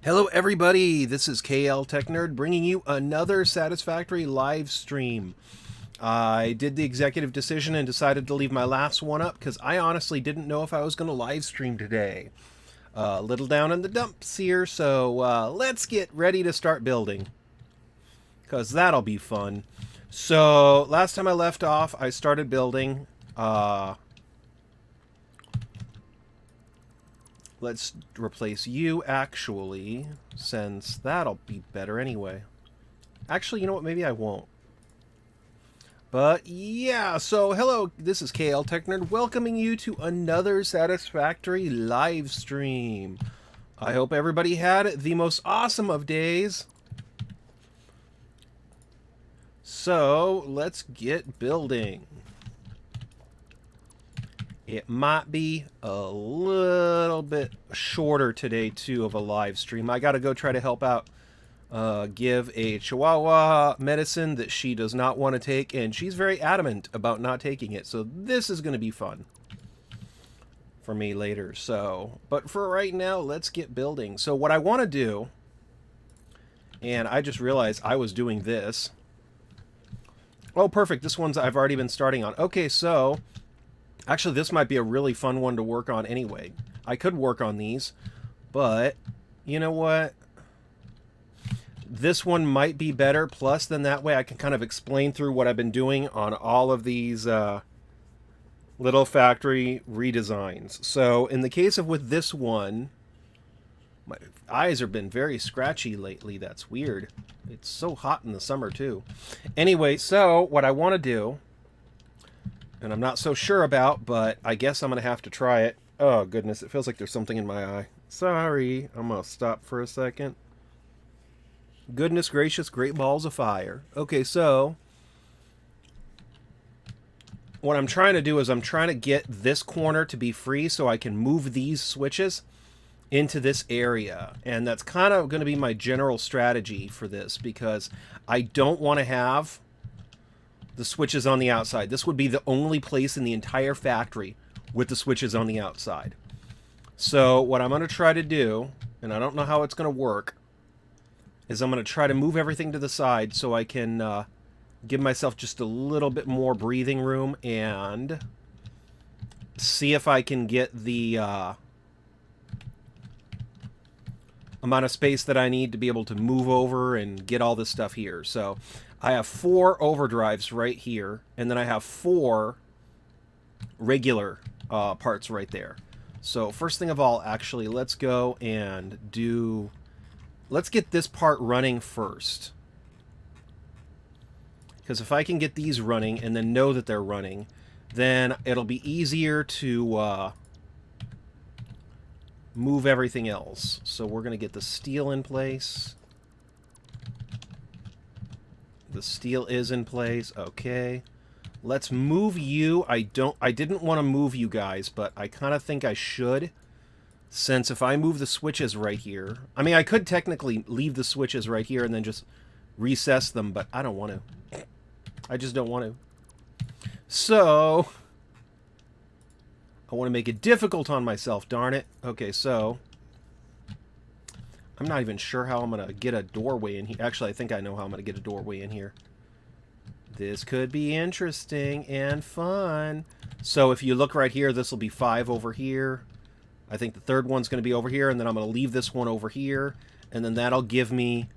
Hello everybody, this is KL Tech Nerd bringing you another Satisfactory live stream. I did the executive decision and decided to leave my last one up because I honestly didn't know if I was going to live stream today. A little down in the dumps here, so let's get ready to start building because that'll be fun. So last time I left off, I started building. Let's replace you, actually, since that'll be better anyway. Actually, you know what? Maybe I won't. But yeah, so hello, this is KL Tech Nerd welcoming you to another Satisfactory live stream. I hope everybody had the most awesome of days. So let's get building. It might be a little bit shorter today, too, of a live stream. I got to go try to help out, give a Chihuahua medicine that she does not want to take, and she's very adamant about not taking it. So this is going to be fun for me later. So, but for right now, let's get building. So what I want to do, and I just realized I was doing this. Oh, perfect. This one's I've already been starting on. Okay, so actually, this might be a really fun one to work on anyway. I could work on these, but you know what? This one might be better, plus then that way I can kind of explain through what I've been doing on all of these little factory redesigns. So in the case of with this one, my eyes have been very scratchy lately. That's weird. It's so hot in the summer too. Anyway, so what I want to do, and I'm not so sure about, but I guess I'm going to have to try it. Oh, goodness, it feels like there's something in my eye. Sorry, I'm going to stop for a second. Goodness gracious, great balls of fire. Okay, so what I'm trying to do is I'm trying to get this corner to be free so I can move these switches into this area. And that's kind of going to be my general strategy for this because I don't want to have the switches on the outside. This would be the only place in the entire factory with the switches on the outside. So what I'm going to try to do, and I don't know how it's going to work, is I'm going to try to move everything to the side so I can give myself just a little bit more breathing room and see if I can get the amount of space that I need to be able to move over and get all this stuff here. So I have 4 overdrives right here, and then I have 4 regular parts right there. So first thing of all, actually, let's go and do... Let's get this part running first. Because if I can get these running and then know that they're running, then it'll be easier to move everything else. So we're going to get the steel in place. The steel is in place. Okay. Let's move you. I didn't want to move you guys, but I kind of think I should. Since if I move the switches right here... I mean, I could technically leave the switches right here and then just recess them, but I don't want to. I just don't want to. So I want to make it difficult on myself, darn it. Okay, so I'm not even sure how I'm going to get a doorway in here. Actually, I think I know how I'm going to get a doorway in here. This could be interesting and fun. So if you look right here, this will be 5 over here. I think the third one's going to be over here, and then I'm going to leave this one over here. And then that'll give me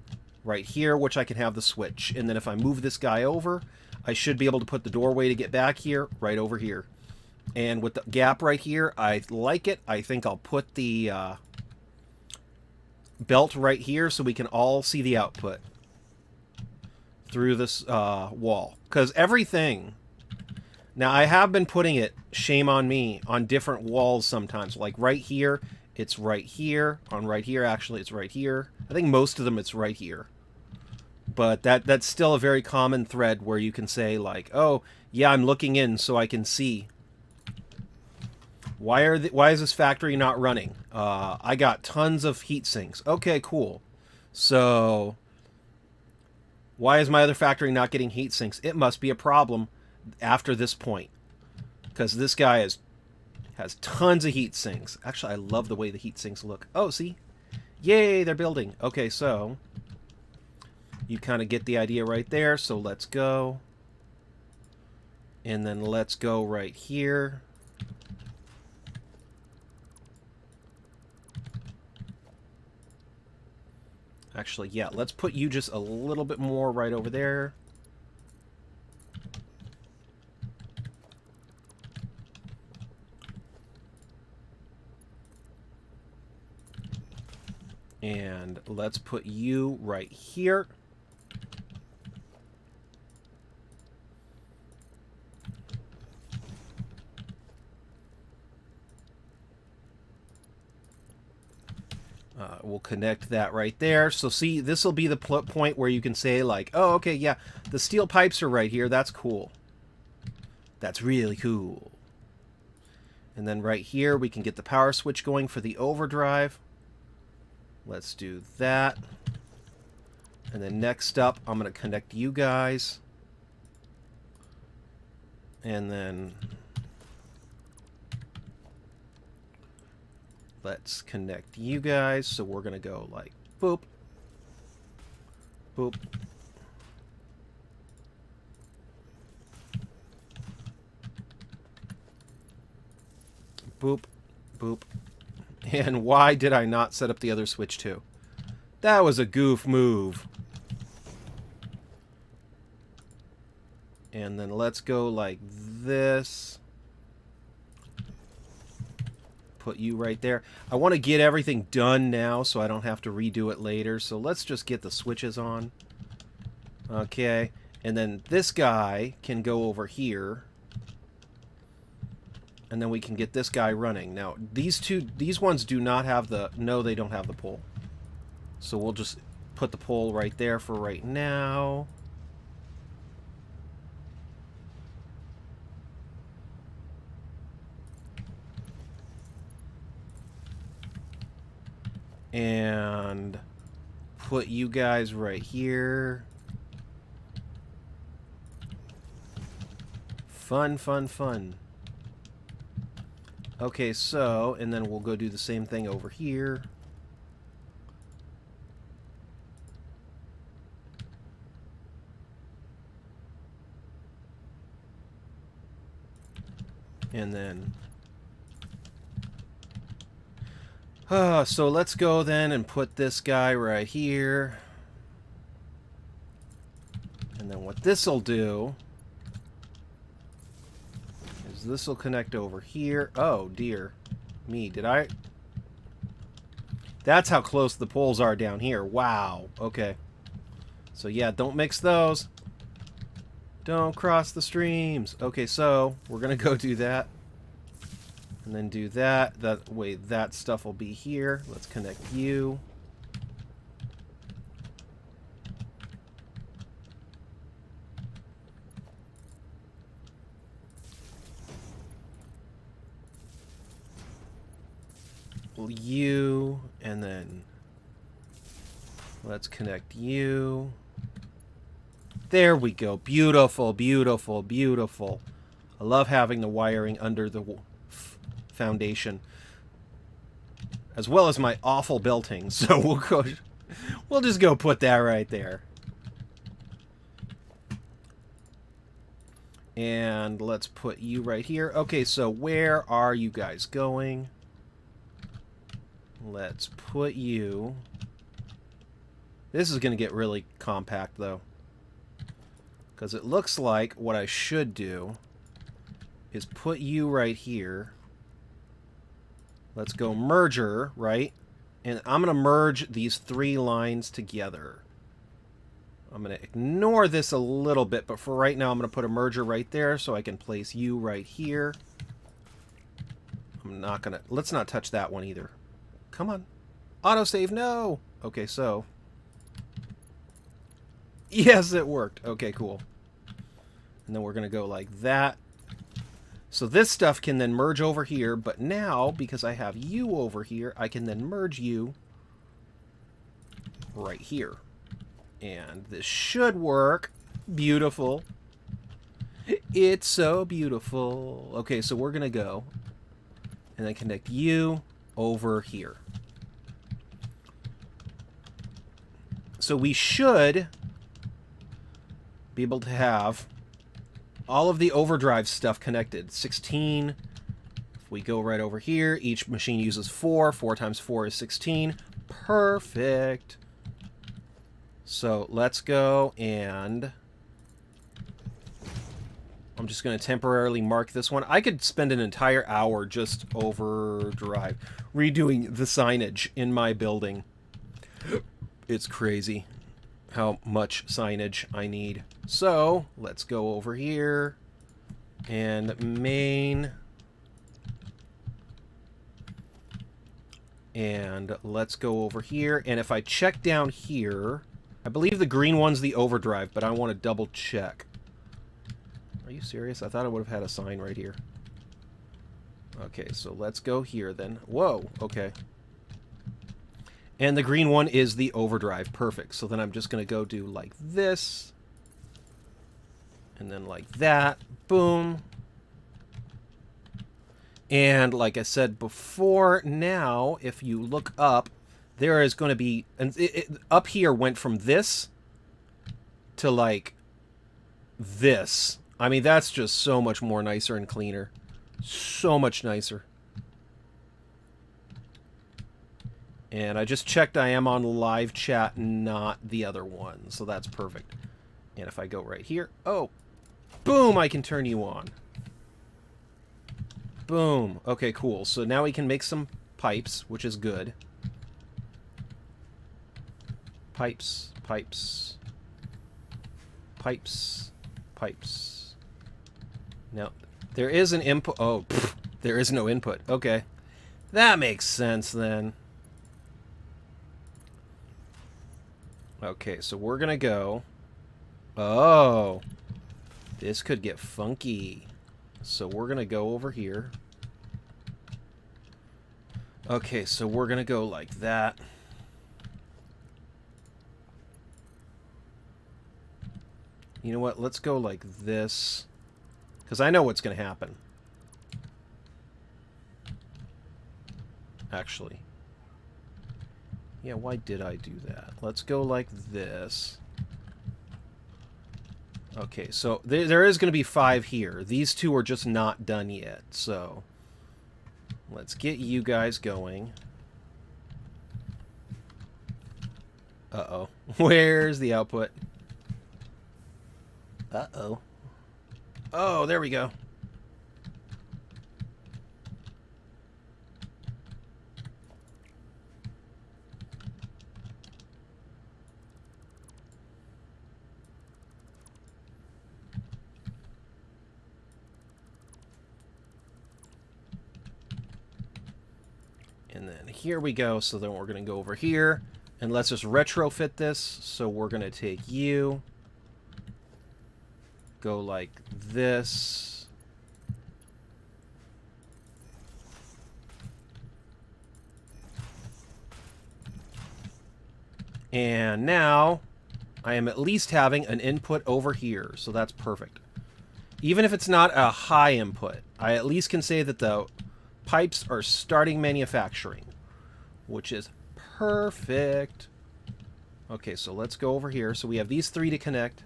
right here, which I can have the switch. And then if I move this guy over, I should be able to put the doorway to get back here, right over here. And with the gap right here, I like it. I think I'll put the belt right here so we can all see the output through this wall. Because everything... Now, I have been putting it, shame on me, on different walls sometimes. Like right here, it's right here. On right here, actually, it's right here. I think most of them, it's right here. But that's still a very common thread where you can say, like, oh, yeah, I'm looking in so I can see. Why is this factory not running? I got tons of heat sinks. Okay, cool. So, why is my other factory not getting heat sinks? It must be a problem after this point, because this guy has tons of heat sinks. Actually, I love the way the heat sinks look. Oh, see? Yay, they're building. Okay, so you kind of get the idea right there. So let's go. And then let's go right here. Actually, yeah, let's put you just a little bit more right over there. And let's put you right here. We'll connect that right there. So see, this will be the point where you can say like, oh, okay, yeah, the steel pipes are right here. That's cool. That's really cool. And then right here, we can get the power switch going for the overdrive. Let's do that. And then next up, I'm going to connect you guys. And then let's connect you guys. So we're going to go like boop, boop. Boop, boop. And why did I not set up the other switch too? That was a goof move. And then let's go like this. Put you right there. I want to get everything done now so I don't have to redo it later. So let's just get the switches on. Okay. And then this guy can go over here. And then we can get this guy running. Now, these ones do not have the... No, they don't have the pole. So we'll just put the pole right there for right now. And put you guys right here. Fun, fun, fun. Okay, so, and then we'll go do the same thing over here. And then... so let's go then and put this guy right here. And then what this will do is this will connect over here. Oh, dear me. Did I... That's how close the poles are down here. Wow. Okay. So yeah, don't mix those. Don't cross the streams. Okay, so we're going to go do that. And then do that. That way that stuff will be here. Let's connect you. You. And then let's connect you. There we go. Beautiful, beautiful, beautiful. I love having the wiring under the foundation, as well as my awful belting. So we'll just go put that right there. And let's put you right here. Okay, so where are you guys going? Let's put you... This is going to get really compact, though. Because it looks like what I should do is put you right here. Let's go merger, right? And I'm going to merge these three lines together. I'm going to ignore this a little bit, but for right now I'm going to put a merger right there so I can place you right here. I'm not going to... Let's not touch that one either. Come on. Autosave, no! Okay, so... Yes, it worked. Okay, cool. And then we're going to go like that. So this stuff can then merge over here, but now, because I have you over here, I can then merge you right here. And this should work. Beautiful. It's so beautiful. Okay, so we're going to go and then connect you over here. So we should be able to have all of the overdrive stuff connected. 16. If we go right over here, each machine uses 4. 4 times 4 is 16. Perfect. So let's go, and I'm just going to temporarily mark this one. I could spend an entire hour just overdrive, redoing the signage in my building. It's crazy how much signage I need. So let's go over here and main, and let's go over here. And if I check down here, I believe the green one's the overdrive, but I want to double check. Are you serious? I thought I would have had a sign right here. Okay, so let's go here then. Whoa, okay. And the green one is the overdrive. Perfect. So then I'm just going to go do like this. And then like that. Boom. And like I said before, now, if you look up, there is going to be... And up here went from this to like this. I mean, that's just so much more nicer and cleaner. So much nicer. And I just checked I am on live chat, not the other one. So that's perfect. And if I go right here, oh, boom, I can turn you on. Boom. Okay, cool. So now we can make some pipes, which is good. Pipes, pipes, pipes, pipes. Now, there is an input. Oh, pfft, there is no input. Okay. That makes sense then. Okay, so we're gonna go... Oh! This could get funky. So we're gonna go over here. Okay, so we're gonna go like that. You know what? Let's go like this. Because I know what's gonna happen. Actually. Yeah, why did I do that? Let's go like this. Okay, so there is going to be 5 here. These 2 are just not done yet, so let's get you guys going. Uh-oh. Where's the output? Uh-oh. Oh, there we go. And then here we go. So then we're going to go over here. And let's just retrofit this. So we're going to take you. Go like this. And now I am at least having an input over here. So that's perfect. Even if it's not a high input, I at least can say that the pipes are starting manufacturing, which is perfect. Okay, so let's go over here. So we have these 3 to connect.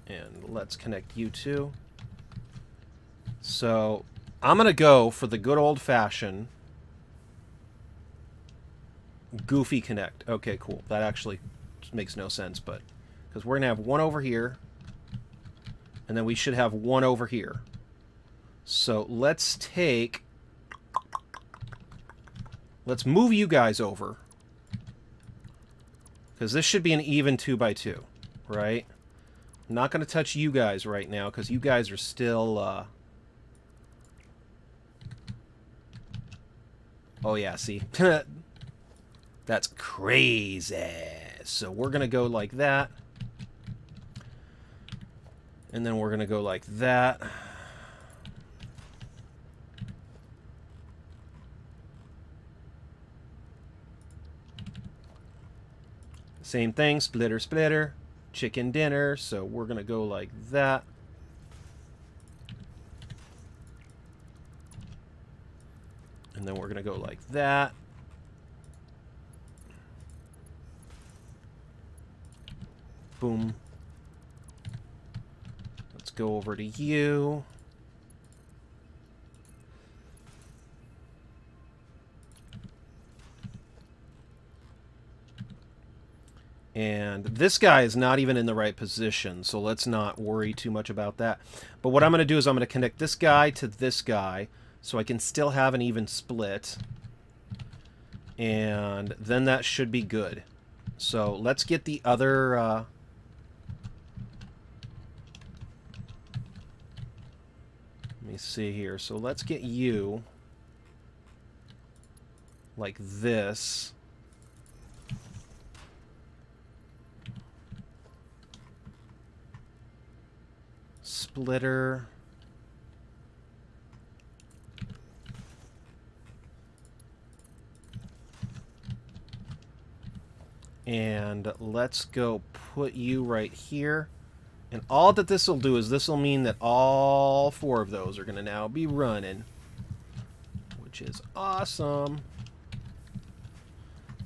And let's connect you 2. So I'm going to go for the good old-fashioned goofy connect. Okay, cool. That actually makes no sense, but because we're going to have 1 over here. And then we should have 1 over here. So let's take... Let's move you guys over. Because this should be an even 2x2, right? I'm not going to touch you guys right now, because you guys are still... Oh yeah, see? That's crazy. So we're going to go like that. And then we're going to go like that. Same thing, splitter, splitter, chicken dinner. So we're going to go like that. And then we're going to go like that. Boom. Let's go over to you. And this guy is not even in the right position, so let's not worry too much about that. But what I'm going to do is I'm going to connect this guy to this guy, so I can still have an even split. And then that should be good. So let's get the other... let me see here. So let's get you like this. Splitter. And let's go put you right here. And all that this will do is this will mean that all 4 of those are going to now be running, which is awesome.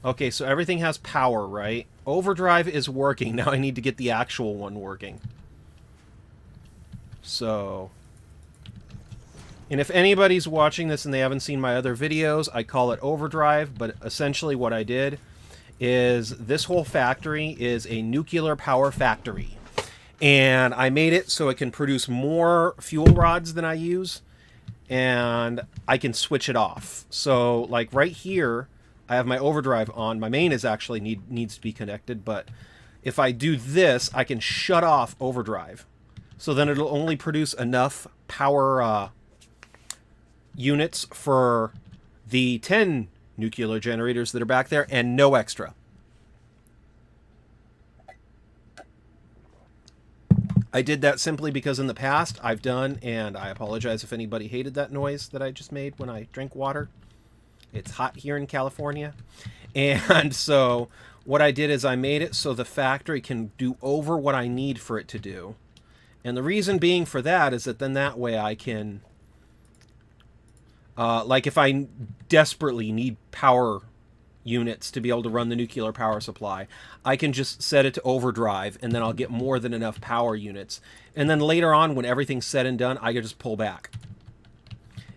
Okay, so everything has power, right? Overdrive is working. Now I need to get the actual one working. So, and if anybody's watching this and they haven't seen my other videos, I call it overdrive, but essentially what I did is this whole factory is a nuclear power factory. And I made it so it can produce more fuel rods than I use, and I can switch it off. So, like right here, I have my overdrive on. My main is actually needs to be connected, but if I do this, I can shut off overdrive. So then it'll only produce enough power units for the 10 nuclear generators that are back there, and no extra. I did that simply because in the past I've done, and I apologize if anybody hated that noise that I just made when I drink water. It's hot here in California. And so what I did is I made it so the factory can do over what I need for it to do. And the reason being for that is that then that way I can, like if I desperately need power units to be able to run the nuclear power supply, I can just set it to overdrive, and then I'll get more than enough power units. And then later on, when everything's said and done, I can just pull back.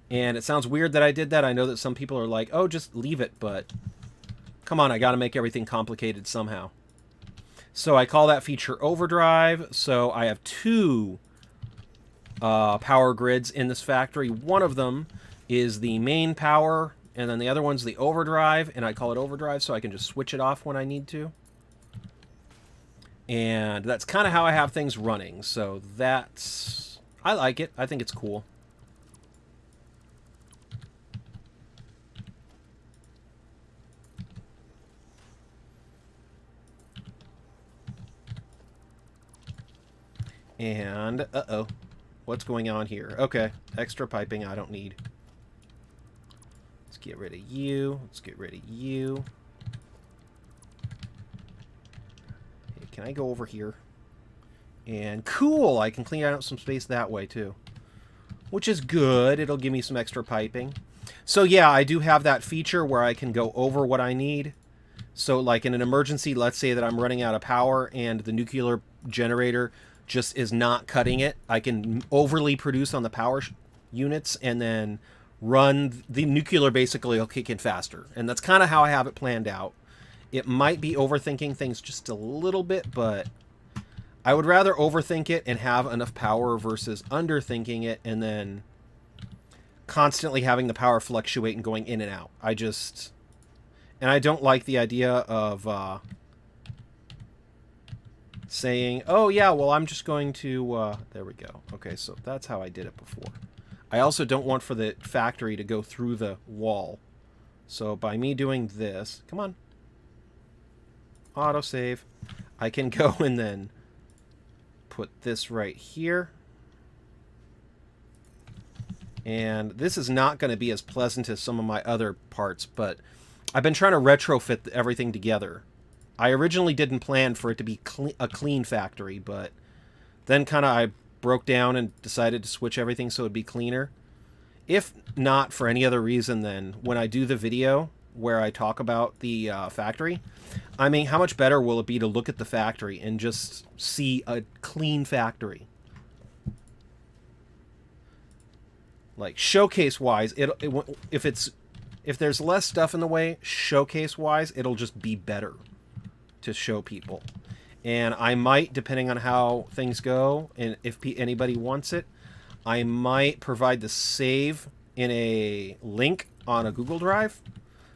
And it sounds weird that I did that. I know that some people are like, oh, just leave it, but come on, I got to make everything complicated somehow. So I call that feature overdrive. So I have 2 power grids in this factory. One of them is the main power, and then the other one's the overdrive, and I call it overdrive so I can just switch it off when I need to. And that's kind of how I have things running. So that's... I like it. I think it's cool. And, uh-oh, what's going on here? Okay, extra piping I don't need. Let's get rid of you. Let's get rid of you. Hey, can I go over here? And cool, I can clean out some space that way too. Which is good, it'll give me some extra piping. So yeah, I do have that feature where I can go over what I need. So like in an emergency, let's say that I'm running out of power and the nuclear generator just is not cutting it, I can overly produce on the power units and then run the nuclear, basically will kick in faster. And that's kind of how I have it planned out. It might be overthinking things just a little bit, but I would rather overthink it and have enough power versus underthinking it and then constantly having the power fluctuate and going in and out. And I don't like the idea of saying, oh yeah, well I'm just going to, there we go. Okay, so that's how I did it before. I also don't want for the factory to go through the wall. So by me doing this, come on, autosave, I can go and then put this right here. And this is not going to be as pleasant as some of my other parts, but I've been trying to retrofit everything together. I originally didn't plan for it to be a clean factory, but then kind of I broke down and decided to switch everything so it'd be cleaner. If not for any other reason, then when I do the video, where I talk about the factory. I mean, how much better will it be to look at the factory and just see a clean factory? Like, showcase-wise, if there's less stuff in the way, showcase-wise, it'll just be better to show people. And I might, depending on how things go, and if anybody wants it, I might provide the save in a link on a Google Drive.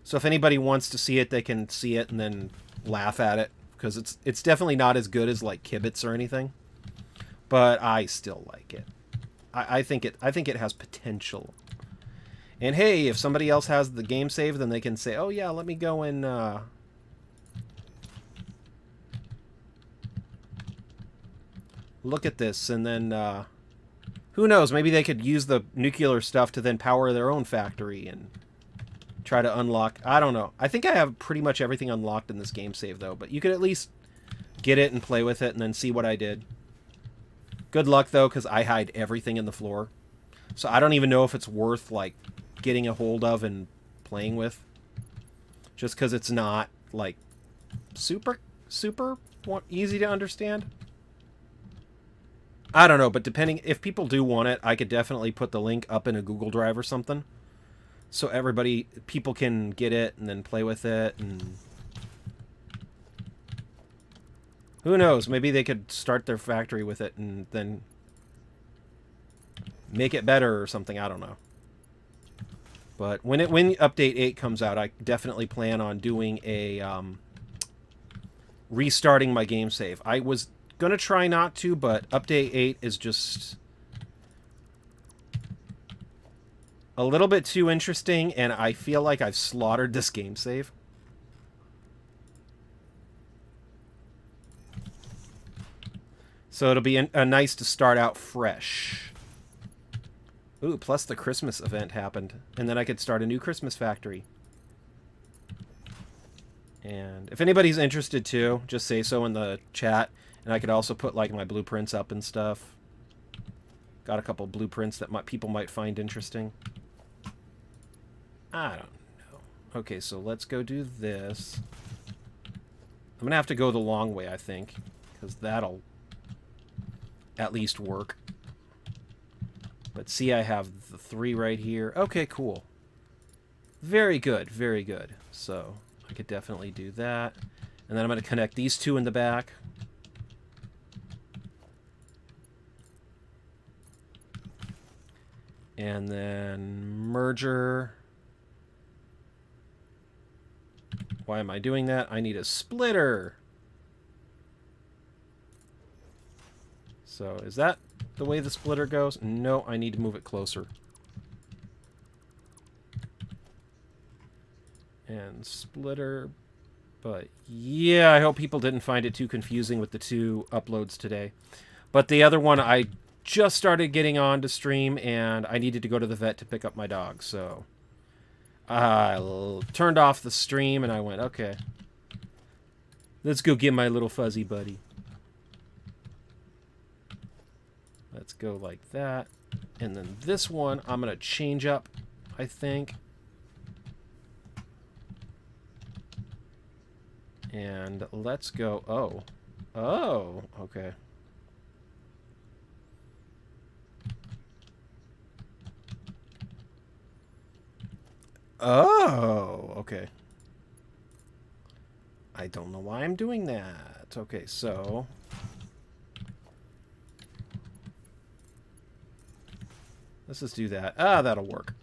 So if anybody wants to see it, they can see it and then laugh at it. Because it's definitely not as good as, like, Kibitz or anything. But I still like it. I think it has potential. And hey, if somebody else has the game save, then they can say, oh yeah, let me go and look at this, and then who knows, maybe they could use the nuclear stuff to then power their own factory and try to unlock. I don't know. I think I have pretty much everything unlocked in this game save, though, but you could at least get it and play with it and then see what I did. Good luck, though, because I hide everything in the floor. So I don't even know if it's worth, like, getting a hold of and playing with. Just because it's not, like, super easy to understand. I don't know, but depending, if people do want it, I could definitely put the link up in a Google Drive or something. So people can get it and then play with it, and who knows, maybe they could start their factory with it and then make it better or something, I don't know. But when Update 8 comes out, I definitely plan on doing a restarting my game save. I was going to try not to, but Update 8 is just a little bit too interesting, and I feel like I've slaughtered this game save. So it'll be nice to start out fresh. Ooh, plus the Christmas event happened. And then I could start a new Christmas factory. And if anybody's interested too, just say so in the chat. And I could also put like my blueprints up and stuff. Got a couple blueprints that people might find interesting. I don't know. Okay, so let's go do this. I'm going to have to go the long way, I think. Because that'll at least work. But see, I have the 3 right here. Okay, cool. Very good, very good. So I could definitely do that. And then I'm going to connect these 2 in the back. And then merger. Why am I doing that? I need a splitter. So is that the way the splitter goes? No, I need to move it closer. And splitter. But yeah, I hope people didn't find it too confusing with the 2 uploads today. But the other one, I just started getting on to stream, and I needed to go to the vet to pick up my dog. So I turned off the stream, and I went, okay, let's go get my little fuzzy buddy. Let's go like that. And then this one, I'm going to change up, I think. And let's go... Oh. Oh, okay. Oh, okay. I don't know why I'm doing that. Okay, so... let's just do that. Ah, that'll work.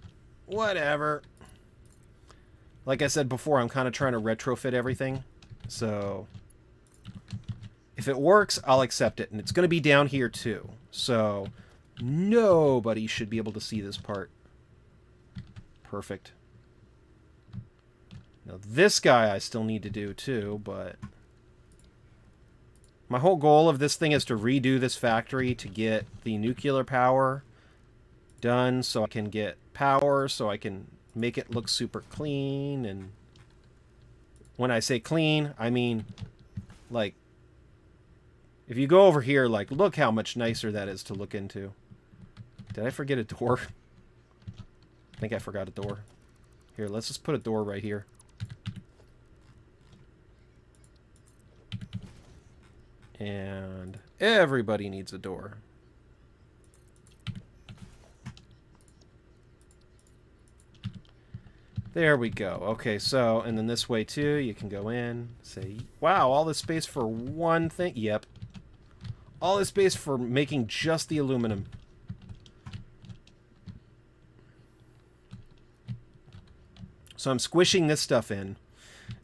Whatever. Like I said before, I'm kind of trying to retrofit everything. So if it works, I'll accept it. And it's going to be down here too. So nobody should be able to see this part. Perfect. Now this guy I still need to do too, but my whole goal of this thing is to redo this factory to get the nuclear power done so I can get power, so I can make it look super clean. And when I say clean, I mean, like, if you go over here, like, look how much nicer that is to look into. Did I forget a door? I think I forgot a door. Here, let's just put a door right here. And everybody needs a door. There we go. Okay, so, and then this way too, you can go in, say, wow, all this space for one thing. Yep. All this space for making just the aluminum. So I'm squishing this stuff in,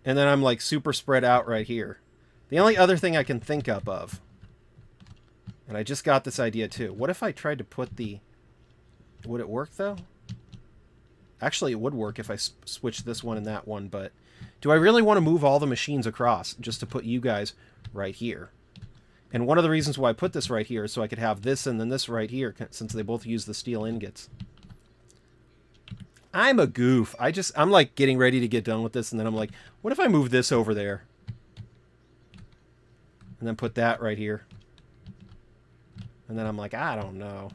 and then I'm like super spread out right here. The only other thing I can think up of, and I just got this idea too. What if I tried to put the... Would it work though? Actually, it would work if I switched this one and that one, but do I really want to move all the machines across just to put you guys right here? And one of the reasons why I put this right here is so I could have this and then this right here, since they both use the steel ingots. I'm a goof. I'm like getting ready to get done with this, and then I'm like, what if I move this over there? And then put that right here. And then I'm like, I don't know.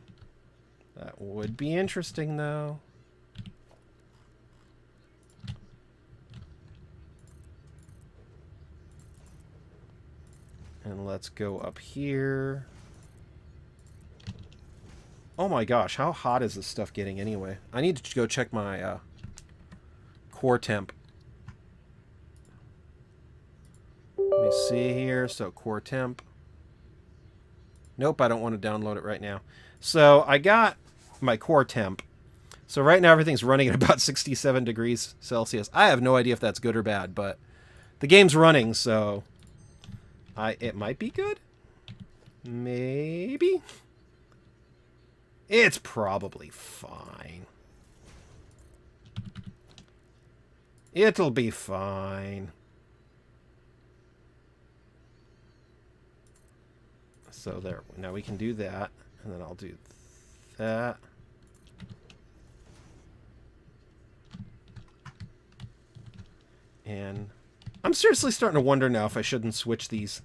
That would be interesting, though. And let's go up here. Oh my gosh, how hot is this stuff getting anyway? I need to go check my core temp. Let me see here. So core temp. Nope, I don't want to download it right now. So I got my core temp. So right now everything's running at about 67 degrees Celsius. I have no idea if that's good or bad, but the game's running, so... it might be good? Maybe? It's probably fine. It'll be fine. So there, now we can do that, and then I'll do that. And I'm seriously starting to wonder now if I shouldn't switch these.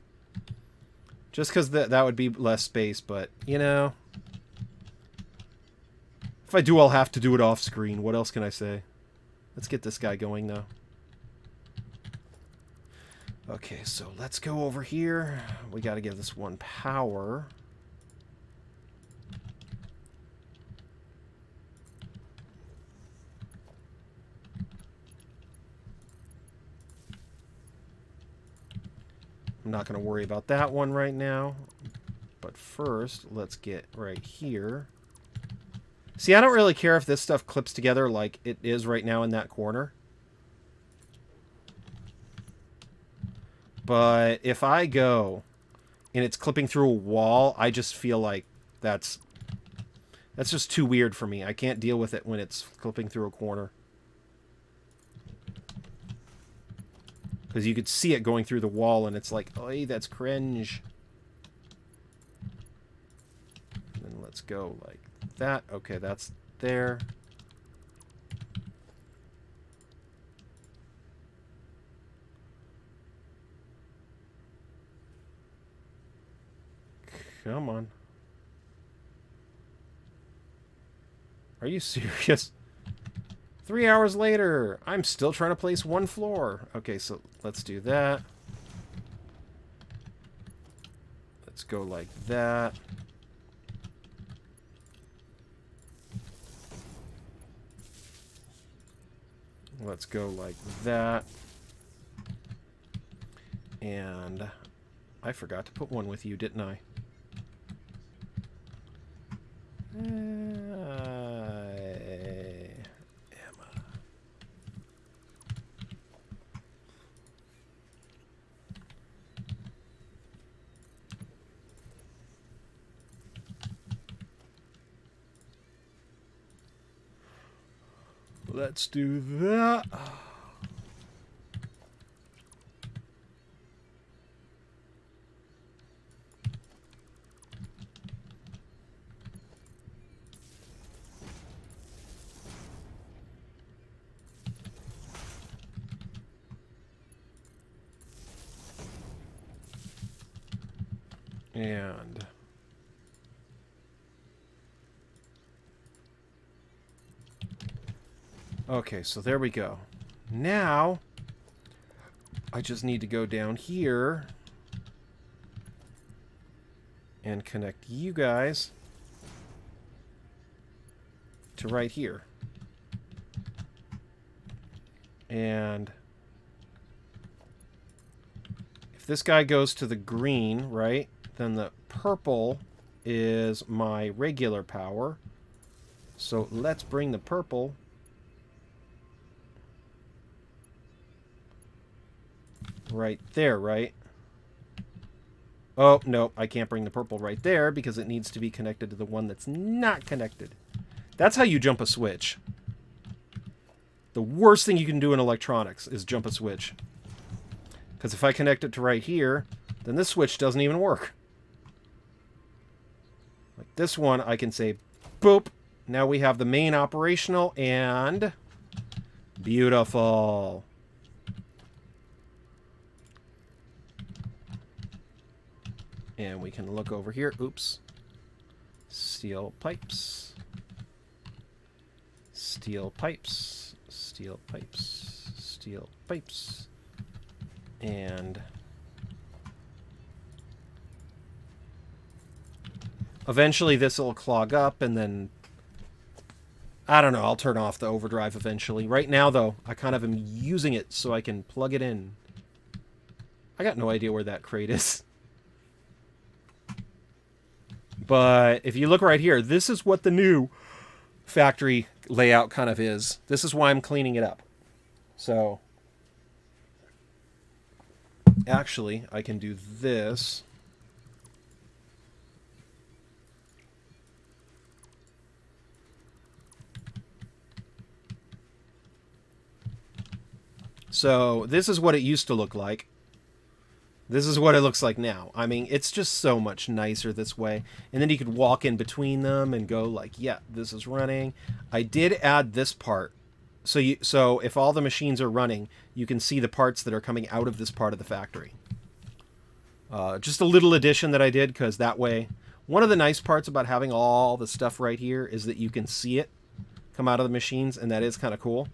Just because that would be less space, but, you know. If I do, I'll have to do it off screen. What else can I say? Let's get this guy going, though. Okay, so let's go over here. We got to give this one power. I'm not going to worry about that one right now. But first, let's get right here. See, I don't really care if this stuff clips together like it is right now in that corner. But if I go and it's clipping through a wall, I just feel like that's just too weird for me. I can't deal with it when it's clipping through a corner. Because you could see it going through the wall, and it's like, oh, that's cringe. And then let's go like that. Okay, that's there. Come on. Are you serious? 3 hours later, I'm still trying to place one floor. Okay, so let's do that. Let's go like that. Let's go like that. And I forgot to put one with you, didn't I? Let's do that. And okay, so there we go. Now I just need to go down here and connect you guys to right here. And if this guy goes to the green, right, then the purple is my regular power. So let's bring the purple right there, right? Oh, no, I can't bring the purple right there because it needs to be connected to the one that's not connected. That's how you jump a switch. The worst thing you can do in electronics is jump a switch. Because if I connect it to right here, then this switch doesn't even work. Like this one, I can say, boop. Now we have the main operational, and beautiful. And we can look over here. Oops. Steel pipes. Steel pipes. Steel pipes. Steel pipes. And eventually this will clog up, and then I don't know, I'll turn off the overdrive eventually. Right now, though, I kind of am using it so I can plug it in. I got no idea where that crate is. But if you look right here, this is what the new factory layout kind of is. This is why I'm cleaning it up. So, actually, I can do this. So, this is what it used to look like. This is what it looks like now. I mean, it's just so much nicer this way. And then you could walk in between them and go like, yeah, this is running. I did add this part. So if all the machines are running, you can see the parts that are coming out of this part of the factory. Just a little addition that I did, because that way, one of the nice parts about having all the stuff right here is that you can see it come out of the machines, and that is kind of cool.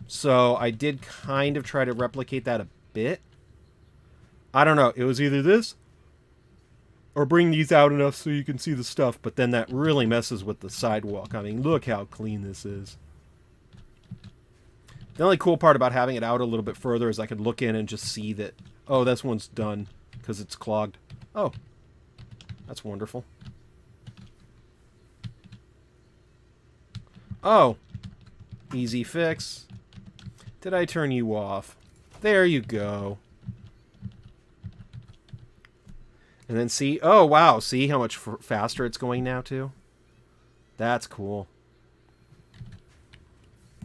So I did kind of try to replicate that a bit. I don't know. It was either this or bring these out enough so you can see the stuff, but then that really messes with the sidewalk. I mean, look how clean this is. The only cool part about having it out a little bit further is I could look in and just see that, oh, this one's done because it's clogged. Oh, that's wonderful. Oh, easy fix. Did I turn you off? There you go. And then see, oh wow, see how much faster it's going now too? That's cool.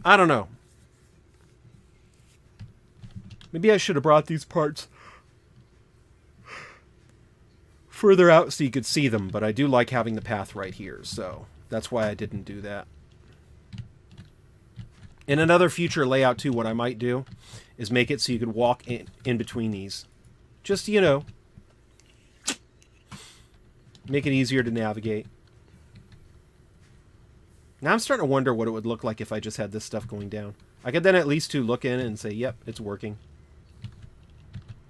I don't know. Maybe I should have brought these parts further out so you could see them, but I do like having the path right here, so that's why I didn't do that. In another future layout too, what I might do is make it so you could walk in between these. Just, you know, make it easier to navigate. Now I'm starting to wonder what it would look like if I just had this stuff going down. I could then at least look in and say, yep, it's working.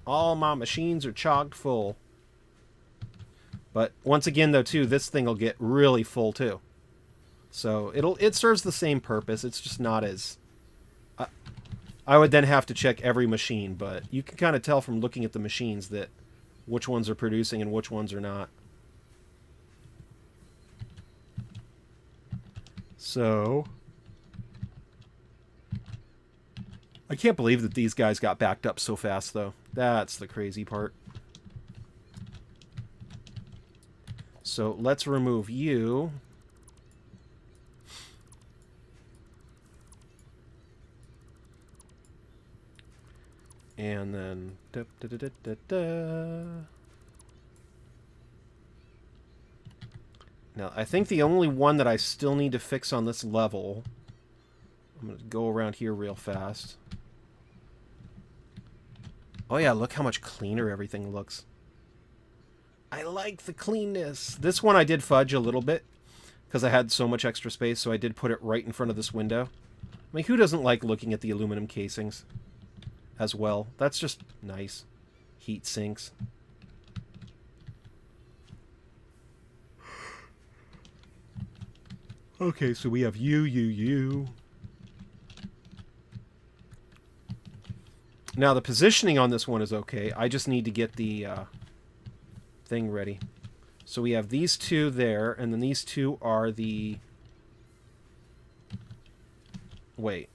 All my machines are chocked full. But once again, though, too, this thing will get really full, too. So it serves the same purpose. It's just not as... I would then have to check every machine, but you can kind of tell from looking at the machines that which ones are producing and which ones are not. So, I can't believe that these guys got backed up so fast, though. That's the crazy part. So, let's remove you. And then... Now, I think the only one that I still need to fix on this level... I'm going to go around here real fast. Oh yeah, look how much cleaner everything looks. I like the cleanness. This one I did fudge a little bit, because I had so much extra space, so I did put it right in front of this window. I mean, who doesn't like looking at the aluminum casings as well? That's just nice. Heat sinks. Okay, so we have you. Now, the positioning on this one is okay. I just need to get the thing ready. So we have these two there, and then these two are the... Wait.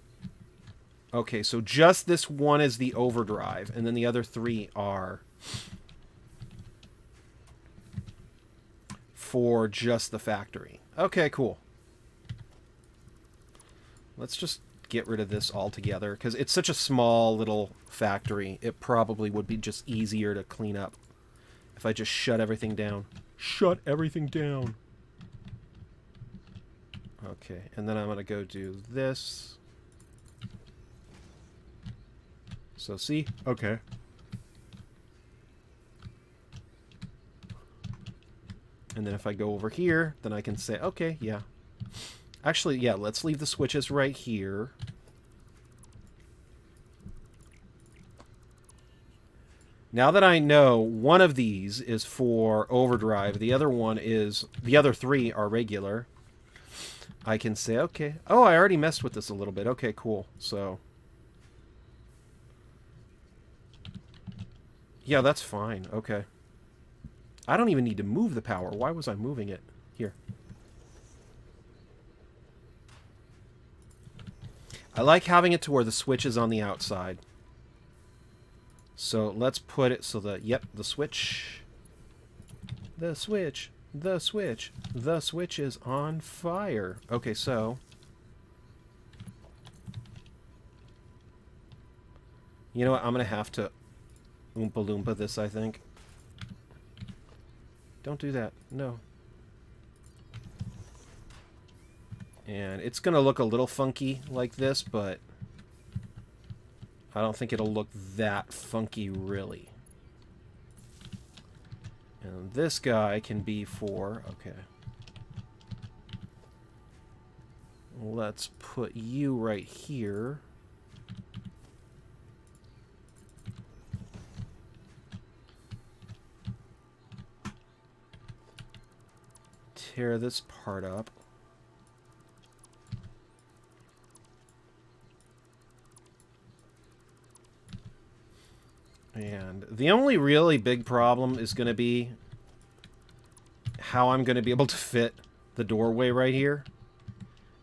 Okay, so just this one is the overdrive, and then the other three are for just the factory. Okay, cool. Let's just get rid of this altogether, because it's such a small little factory. It probably would be just easier to clean up if I just shut everything down. Shut everything down. Okay, and then I'm going to go do this. So see? Okay. And then if I go over here, then I can say, okay, yeah. Actually, yeah, let's leave the switches right here. Now that I know one of these is for overdrive, the other three are regular, I can say, okay. Oh, I already messed with this a little bit. Okay, cool. So, yeah, that's fine. Okay. I don't even need to move the power. Why was I moving it? Here. I like having it to where the switch is on the outside. So let's put it so that, yep, the switch. The switch. The switch. The switch is on fire. Okay, so. You know what? I'm going to have to Oompa Loompa this, I think. Don't do that. No. And it's going to look a little funky like this, but I don't think it'll look that funky, really. And this guy can be for... Okay. Let's put you right here. Tear this part up. And the only really big problem is going to be how I'm going to be able to fit the doorway right here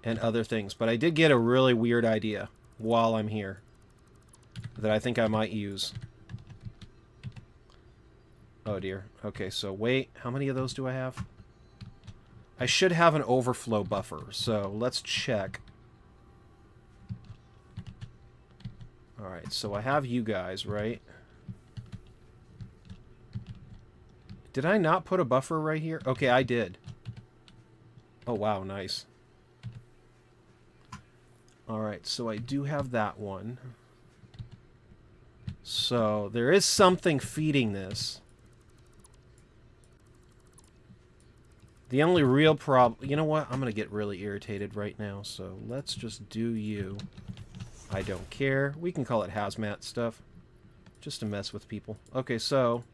and other things. But I did get a really weird idea while I'm here that I think I might use. Oh dear. Okay, so wait. How many of those do I have? I should have an overflow buffer, so let's check. Alright, so I have you guys, right? Did I not put a buffer right here? Okay, I did. Oh, wow, nice. Alright, so I do have that one. So, there is something feeding this. The only real problem... You know what? I'm going to get really irritated right now, so let's just do you. I don't care. We can call it hazmat stuff. Just to mess with people. Okay, so...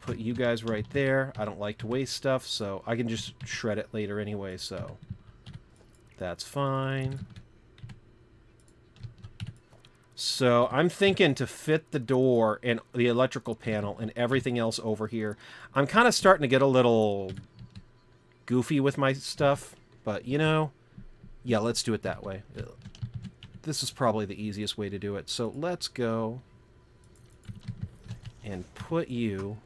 put you guys right there. I don't like to waste stuff, so I can just shred it later anyway, so that's fine. So I'm thinking to fit the door and the electrical panel and everything else over here. I'm kind of starting to get a little goofy with my stuff, but you know, yeah, let's do it that way. This is probably the easiest way to do it. So let's go and put you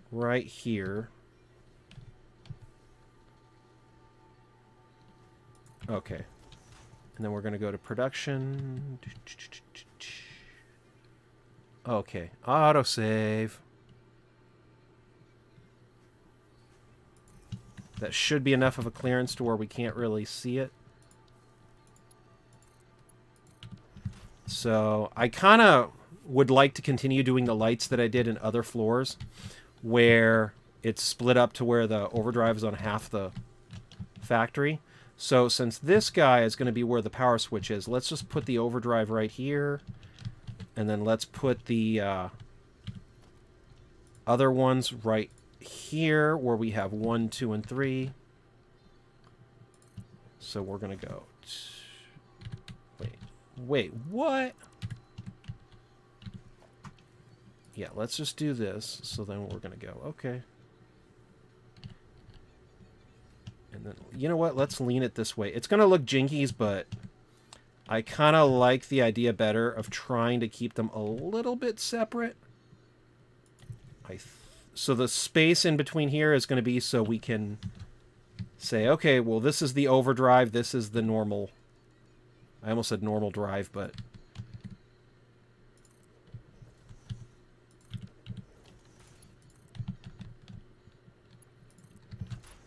right here. Okay. And then we're going to go to production. Okay. Autosave. That should be enough of a clearance to where we can't really see it. So I kind of would like to continue doing the lights that I did in other floors, where it's split up to where the overdrive is on half the factory. So since this guy is going to be where the power switch is, let's just put the overdrive right here. And then let's put the other ones right here where we have 1, 2, and 3. So we're going to go... Wait, what? Yeah, let's just do this. So then we're going to go, okay. And then, you know what? Let's lean it this way. It's going to look jinkies, but I kind of like the idea better of trying to keep them a little bit separate. So the space in between here is going to be so we can say, okay, well, this is the overdrive, this is the normal. I almost said normal drive, but...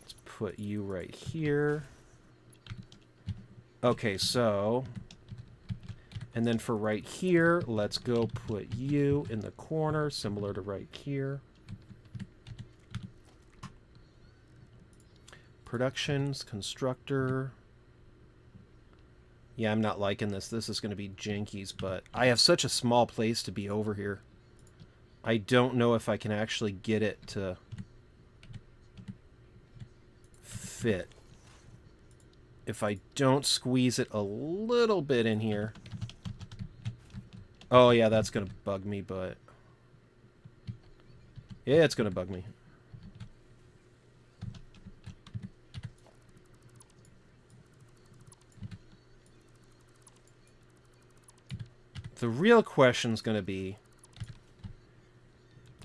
let's put you right here. Okay, so... and then for right here, let's go put you in the corner, similar to right here. Productions, constructor. Yeah, I'm not liking this. This is going to be jankies, but I have such a small place to be over here. I don't know if I can actually get it to fit. If I don't squeeze it a little bit in here. Oh, yeah, that's going to bug me, but... yeah, it's going to bug me. The real question's going to be...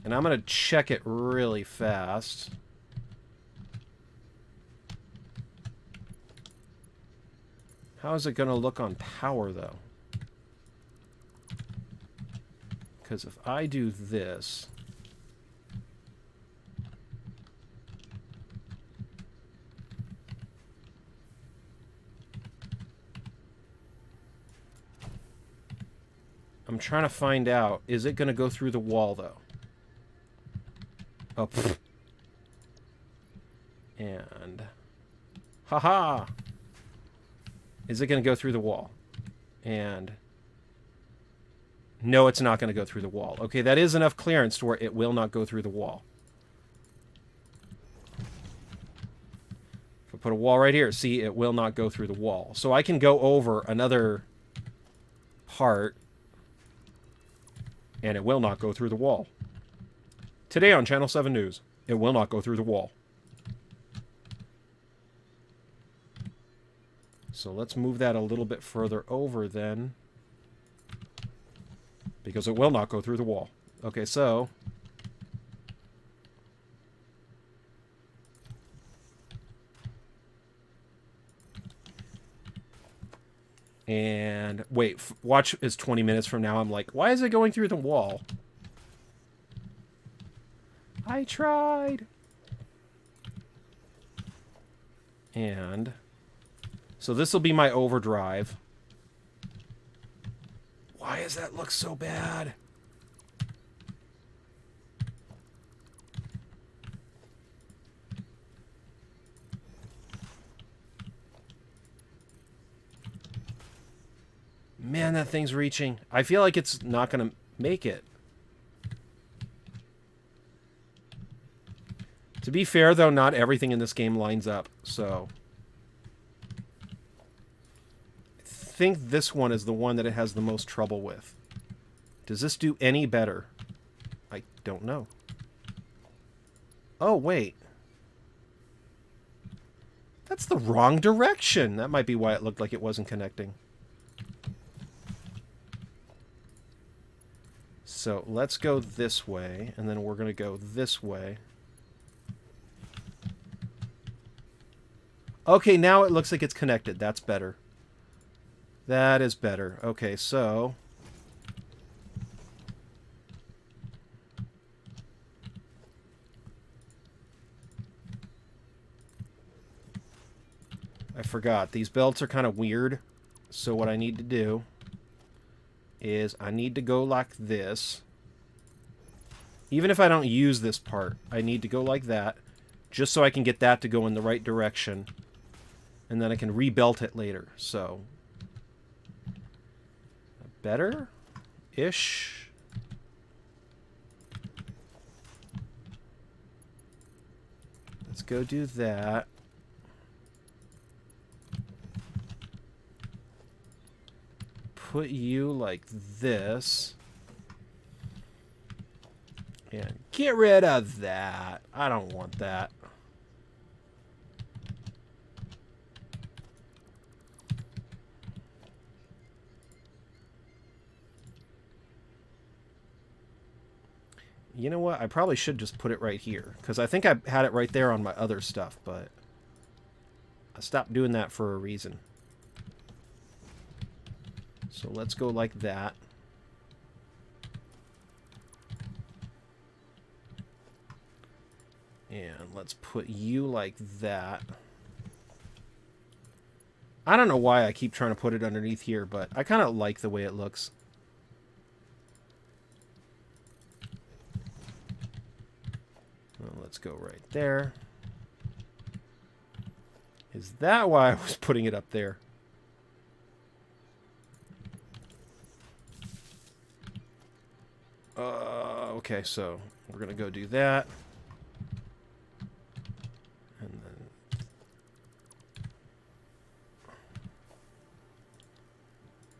and I'm going to check it really fast. How is it going to look on power, though? Because if I do this... I'm trying to find out, is it going to go through the wall, though? Oh, pfft. And... haha! Is it going to go through the wall? And... no, it's not going to go through the wall. Okay, that is enough clearance to where it will not go through the wall. If I put a wall right here, see, it will not go through the wall. So I can go over another part, and it will not go through the wall. Today on Channel 7 News, it will not go through the wall. So let's move that a little bit further over then. Because it will not go through the wall. Okay, so... and... wait, watch is 20 minutes from now. I'm like, why is it going through the wall? I tried! And... so this will be my overdrive. Why does that look so bad? Man, that thing's reaching. I feel like it's not going to make it. To be fair, though, not everything in this game lines up, so... I think this one is the one that it has the most trouble with. Does this do any better? I don't know. Oh, wait. That's the wrong direction. That might be why it looked like it wasn't connecting. So let's go this way, and then we're going to go this way. Okay, now it looks like it's connected. That's better. That is better. Okay, so... I forgot. These belts are kind of weird. So what I need to do is I need to go like this. Even if I don't use this part, I need to go like that. Just so I can get that to go in the right direction. And then I can rebelt it later. So... better-ish. go do that. Put you like this. And get rid of that. I don't want that. You know what? I probably should just put it right here, because I think I had it right there on my other stuff, but I stopped doing that for a reason. So let's go like that. And let's put you like that. I don't know why I keep trying to put it underneath here, but I kind of like the way it looks. Well, let's go right there. Is that why I was putting it up there? Okay, so we're going to go do that. And then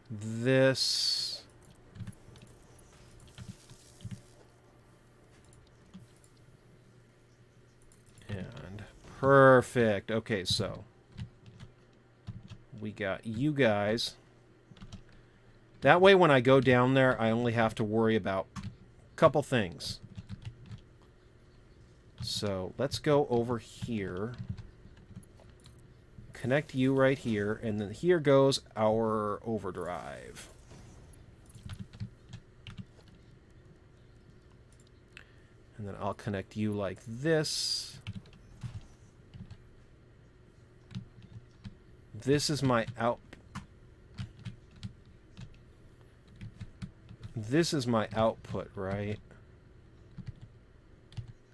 this. And perfect. Okay, so we got you guys. That way when I go down there, I only have to worry about a couple things. So let's go over here. Connect you right here, and then here goes our overdrive. And then I'll connect you like this. This is my out. This is my output, right?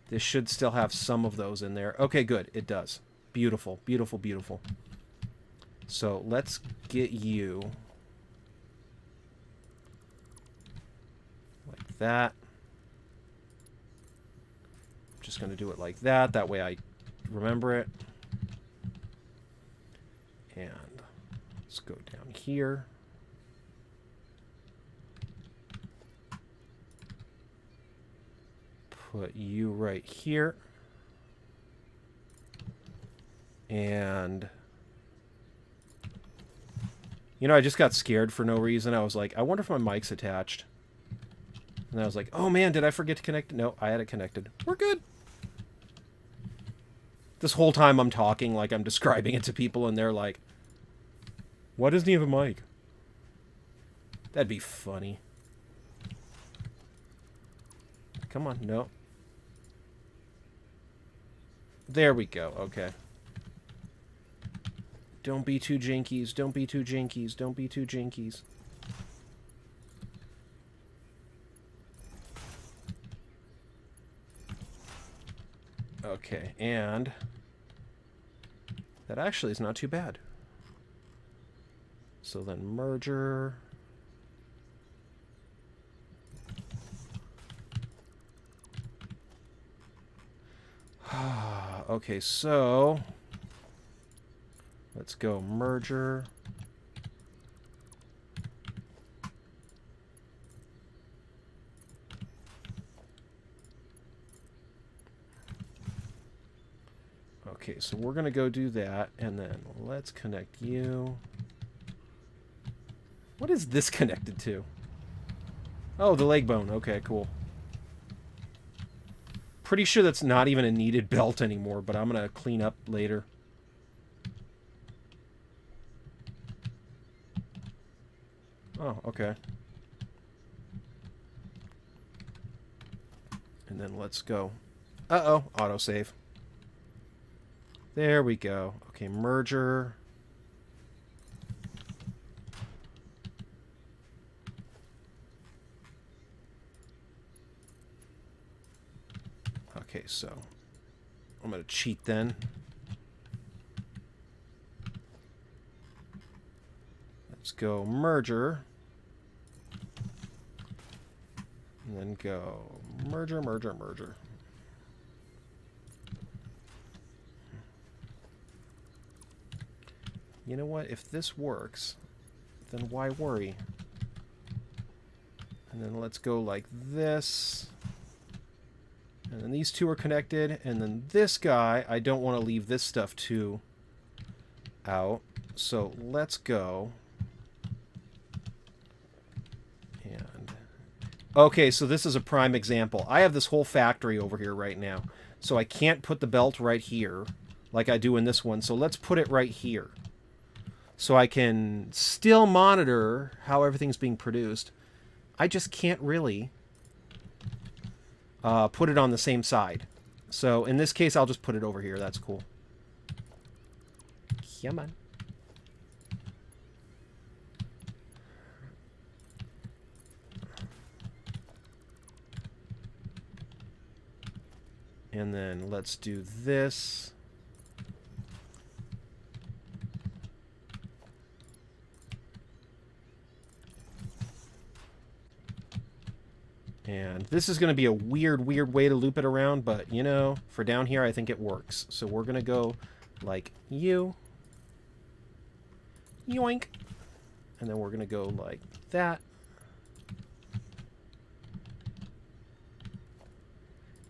This should still have some of those in there. Okay, good. It does. Beautiful, beautiful, beautiful. So let's get you like that. I'm just going to do it like that. That way I remember it. And let's go down here. Put you right here. And you know, I just got scared for no reason. I was like, I wonder if my mic's attached. And I was like, oh man, did I forget to connect it? No, I had it connected. We're good. This whole time I'm talking like I'm describing it to people and they're like, why doesn't he have a mic? That'd be funny. Come on, no. There we go, okay. Don't be too jinkies, don't be too jinkies, don't be too jinkies. Okay, and that actually is not too bad. So then merger. Okay, so let's go merger. Okay, so we're going to go do that, and then let's connect you. What is this connected to? Oh, the leg bone. Okay, cool. Pretty sure that's not even a needed belt anymore, but I'm going to clean up later. Oh, okay. And then let's go. Uh-oh, autosave. There we go. Okay, merger. Okay, so I'm going to cheat then. Let's go merger. And then go merger, merger, merger. you know what? If this works, then why worry? And then let's go like this. And then these two are connected. And then this guy, I don't want to leave this stuff too out. So let's go. And okay, so this is a prime example. I have this whole factory over here right now. So I can't put the belt right here like I do in this one. So let's put it right here. So I can still monitor how everything's being produced. I just can't really put it on the same side. So in this case, I'll just put it over here. That's cool. Come on. And then let's do this. And this is going to be a weird way to loop it around, but, you know, for down here, I think it works. So we're going to go like you. Yoink. And then we're going to go like that.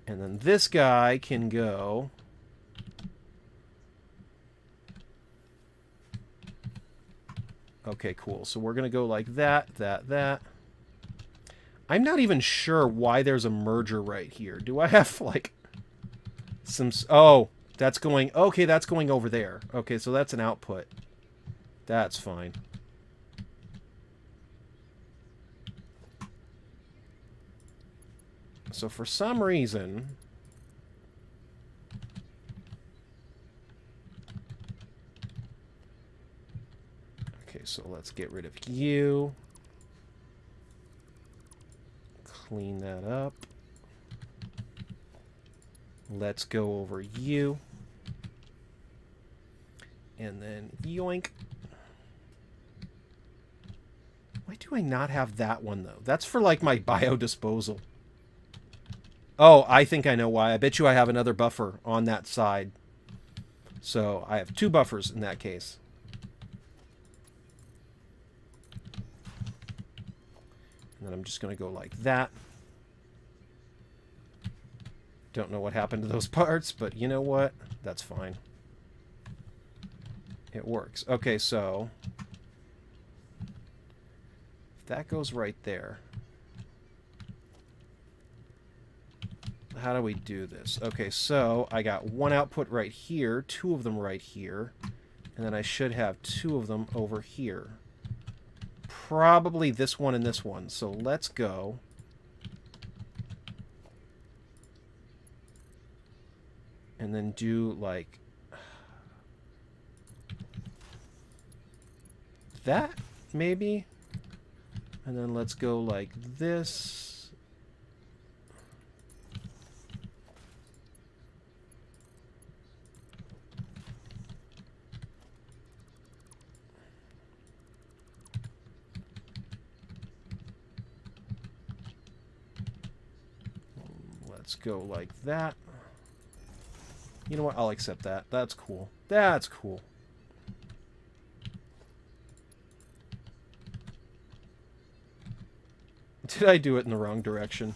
And then this guy can go... Okay, cool. So we're going to go like that, that. I'm not even sure why there's a merger right here. Do I have, like, some... Oh, that's going... Okay, that's going over there. Okay, so that's an output. That's fine. So for some reason... Okay, so let's get rid of you. Clean that up. Let's go over you. And then yoink. Why do I not have that one, though? That's for, like, my biodisposal. Oh, I think I know why. I bet you I have another buffer on that side. So I have two buffers in that case. And then I'm just going to go like that. Don't know what happened to those parts, but you know what? That's fine. It works. Okay, so... if that goes right there... How do we do this? Okay, so I got one output right here, two of them right here, and then I should have two of them over here. Probably this one and this one. So let's go. And then do like that, maybe? And then let's go like this. Let's go like that. You know what? I'll accept that. That's cool. That's cool. Did I do it in the wrong direction?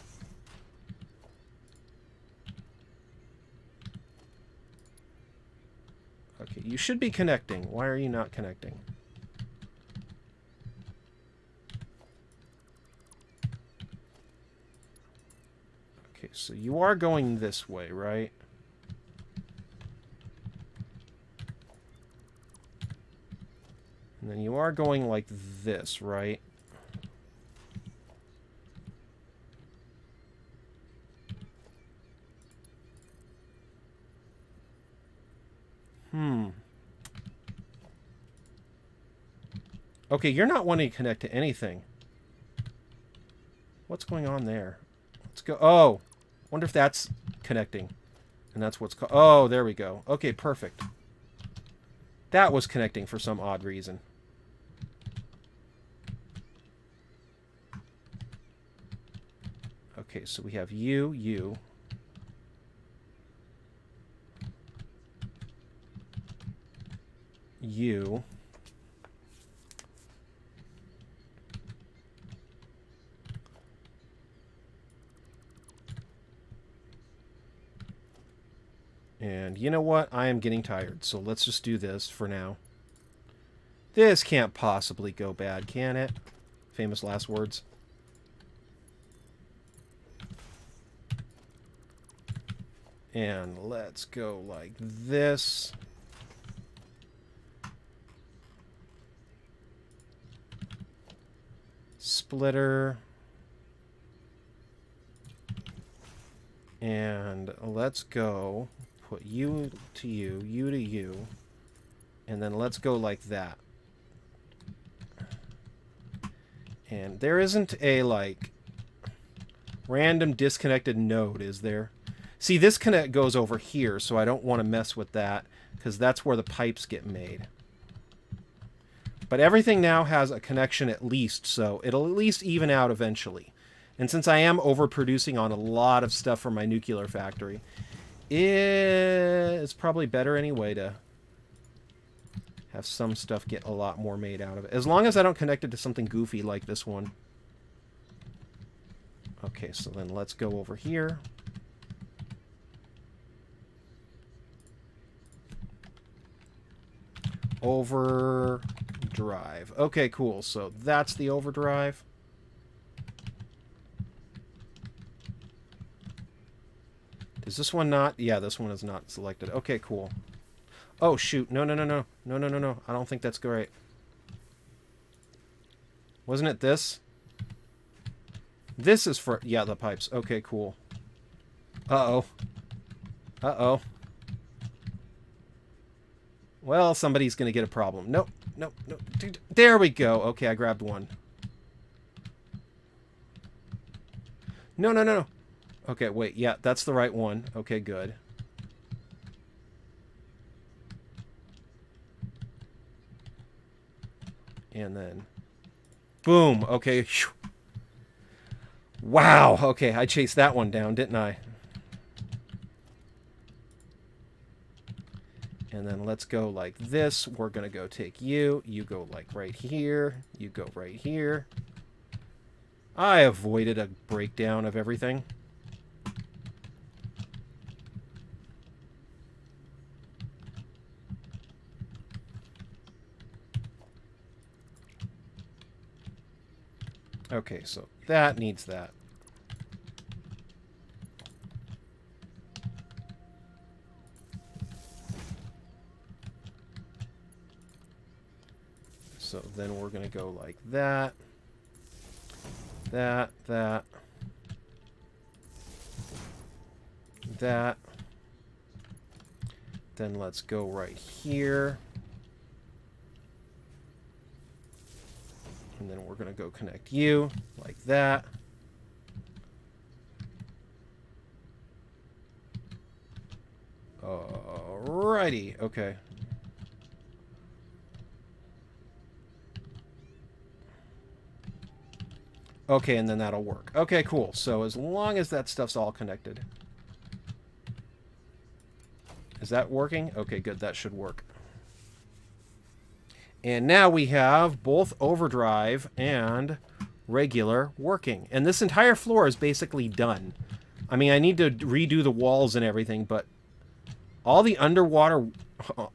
Okay, you should be connecting. Why are you not connecting? Okay, so you are going this way, right? And then you are going like this, right? Okay, you're not wanting to connect to anything. What's going on there? Let's go. Oh, wonder if that's connecting. And that's what's called. Oh, there we go. Okay, perfect. That was connecting for some odd reason. Okay, so we have you. You. And you know what? I am getting tired, so let's just do this for now. This can't possibly go bad, can it? Famous last words. And let's go like this. Splitter. And let's go put you to you, you to you. And then let's go like that. And there isn't a, like, random disconnected node, is there? See, this connect goes over here, so I don't want to mess with that, because that's where the pipes get made. But everything now has a connection at least, so it'll at least even out eventually. And since I am overproducing on a lot of stuff from my nuclear factory, it's probably better anyway to have some stuff get a lot more made out of it. As long as I don't connect it to something goofy like this one. Okay, so then let's go over here. Overdrive. Okay, cool. So that's the overdrive. Is this one not? Yeah, this one is not selected. Okay, cool. Oh, shoot. No, no, no, no. No, no, no, no. I don't think that's great. Wasn't it this? This is for... Yeah, the pipes. Okay, cool. Uh-oh. Uh-oh. Well, somebody's going to get a problem. Nope. Nope. Nope. Dude, there we go. Okay, I grabbed one. No, no, no, no. Okay, wait. Yeah, that's the right one. Okay, good. And then... Boom. Okay. Wow. Okay, I chased that one down, didn't I? And then let's go like this. We're going to go take you. You go like right here. You go right here. I avoided a breakdown of everything. Okay, so that needs that. So then we're going to go like that. That. That. Then let's go right here. And then we're going to go connect you like that. Alrighty. Okay. Okay, and then that'll work. Okay, cool. So as long as that stuff's all connected. Is that working? Okay, good. That should work. And now we have both overdrive and regular working. And this entire floor is basically done. I mean, I need to redo the walls and everything, but all the underwater... all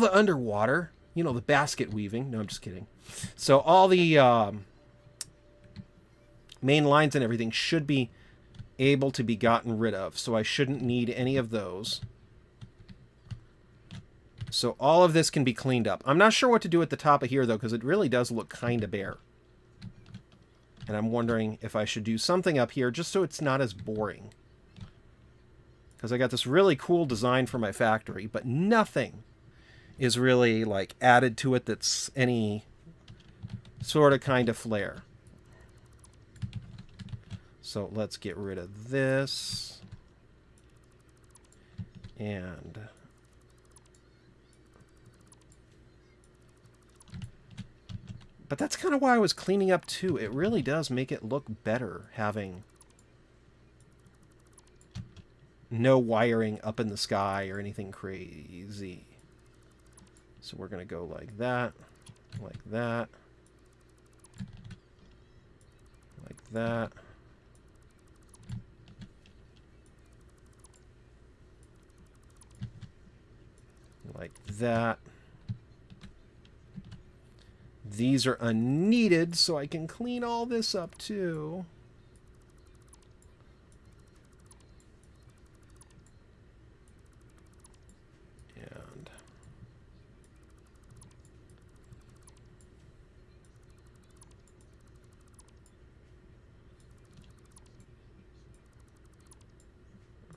the underwater... You know, the basket weaving. No, I'm just kidding. So all the main lines and everything should be able to be gotten rid of. So I shouldn't need any of those. So all of this can be cleaned up. I'm not sure what to do at the top of here, though, because it really does look kind of bare. And I'm wondering if I should do something up here just so it's not as boring. Because I got this really cool design for my factory, but nothing is really, like, added to it that's any sort of kind of flair. So let's get rid of this. And... But that's kind of why I was cleaning up, too. It really does make it look better having no wiring up in the sky or anything crazy. So we're going to go like that, like that, like that. like that. These are unneeded, so I can clean all this up too. And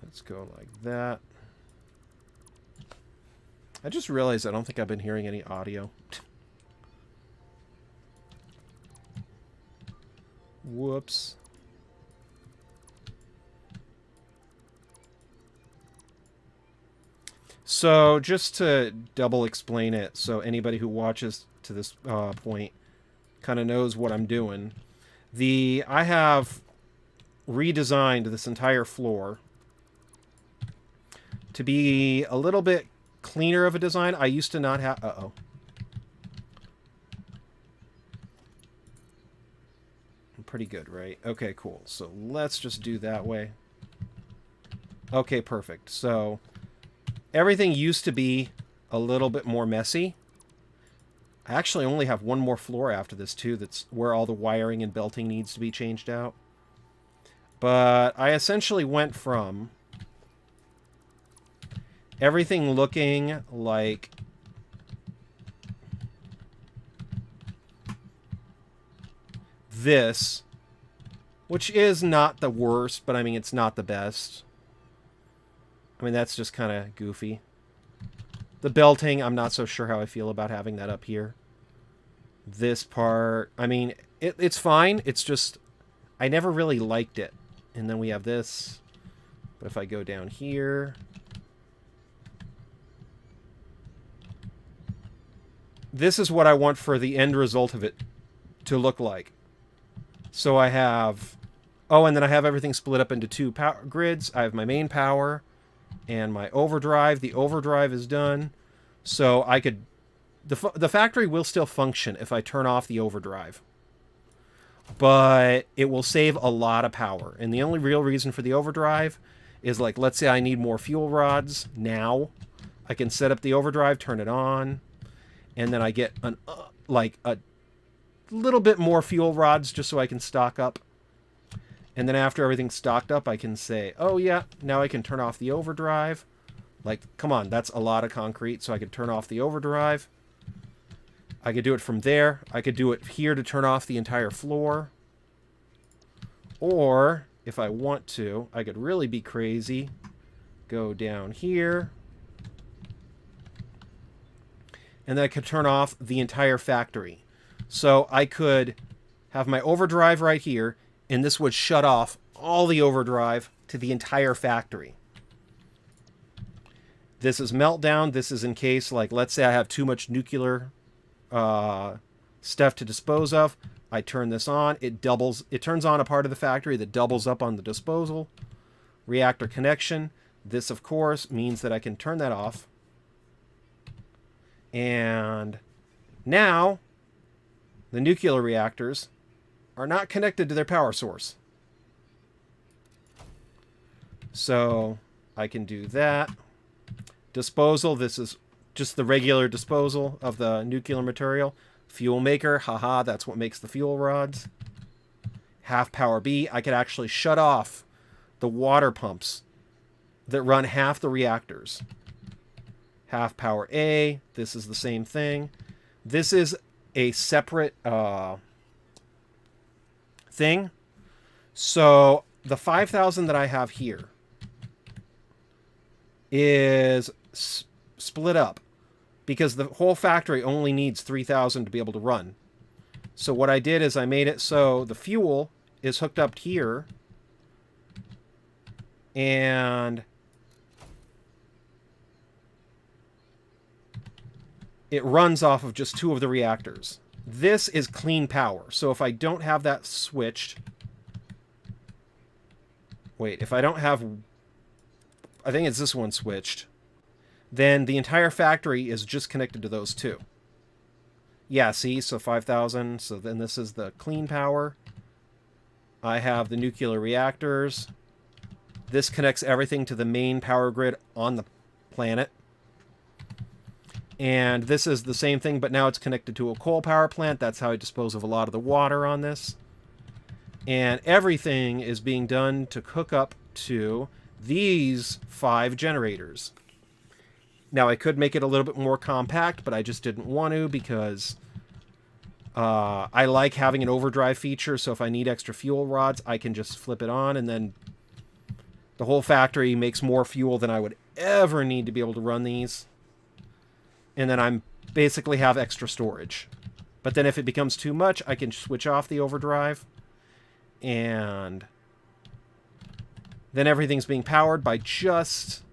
let's go like that. I just realized I don't think I've been hearing any audio. Whoops. So just to double explain it, so anybody who watches to this point kind of knows what I'm doing. I have redesigned this entire floor to be a little bit cleaner of a design. I used to not have... Uh-oh. Pretty good, right? Okay, cool. So let's just do that way. Okay, perfect. So everything used to be a little bit more messy. I actually only have one more floor after this too. That's where all the wiring and belting needs to be changed out. But I essentially went from everything looking like this, which is not the worst, but I mean, it's not the best. I mean, that's just kind of goofy. The belting, I'm not so sure how I feel about having that up here. This part, I mean, it's fine. It's just, I never really liked it. And then we have this. But if I go down here... This is what I want for the end result of it to look like. So I have... Oh, and then I have everything split up into two power grids. I have my main power and my overdrive. The overdrive is done. So I could... The factory will still function if I turn off the overdrive. But it will save a lot of power. And the only real reason for the overdrive is, like, let's say I need more fuel rods now. I can set up the overdrive, turn it on, and then I get an like a little bit more fuel rods just so I can stock up. And then after everything's stocked up, I can say, oh yeah, now I can turn off the overdrive. Like, come on, that's a lot of concrete, so I could turn off the overdrive. I could do it from there. I could do it here to turn off the entire floor. Or, if I want to, I could really be crazy. Go down here. And then I could turn off the entire factory. So I could have my overdrive right here, and this would shut off all the overdrive to the entire factory. This is meltdown. This is in case, like, let's say I have too much nuclear stuff to dispose of. I turn this on. It turns on a part of the factory that doubles up on the disposal. Reactor connection. This, of course, means that I can turn that off. And now the nuclear reactors are not connected to their power source. So I can do that. Disposal, this is just the regular disposal of the nuclear material. Fuel maker, haha, that's what makes the fuel rods. Half power B, I could actually shut off the water pumps that run half the reactors. Half power A, this is the same thing. This is a separate thing. So the 5,000 that I have here is split up because the whole factory only needs 3,000 to be able to run. So what I did is I made it so the fuel is hooked up here, and it runs off of just 2 of the reactors. This is clean power. So if I don't have that switched... Wait, if I don't have... I think it's this one switched. Then the entire factory is just connected to those 2. Yeah, see? So 5,000. So then this is the clean power. I have the nuclear reactors. This connects everything to the main power grid on the planet. And this is the same thing, but now it's connected to a coal power plant. That's how I dispose of a lot of the water on this. And everything is being done to hook up to these 5 generators. Now, I could make it a little bit more compact, but I just didn't want to because I like having an overdrive feature. So if I need extra fuel rods, I can just flip it on, and then the whole factory makes more fuel than I would ever need to be able to run these. And then I'm basically have extra storage. But then if it becomes too much, I can switch off the overdrive. And then everything's being powered by just...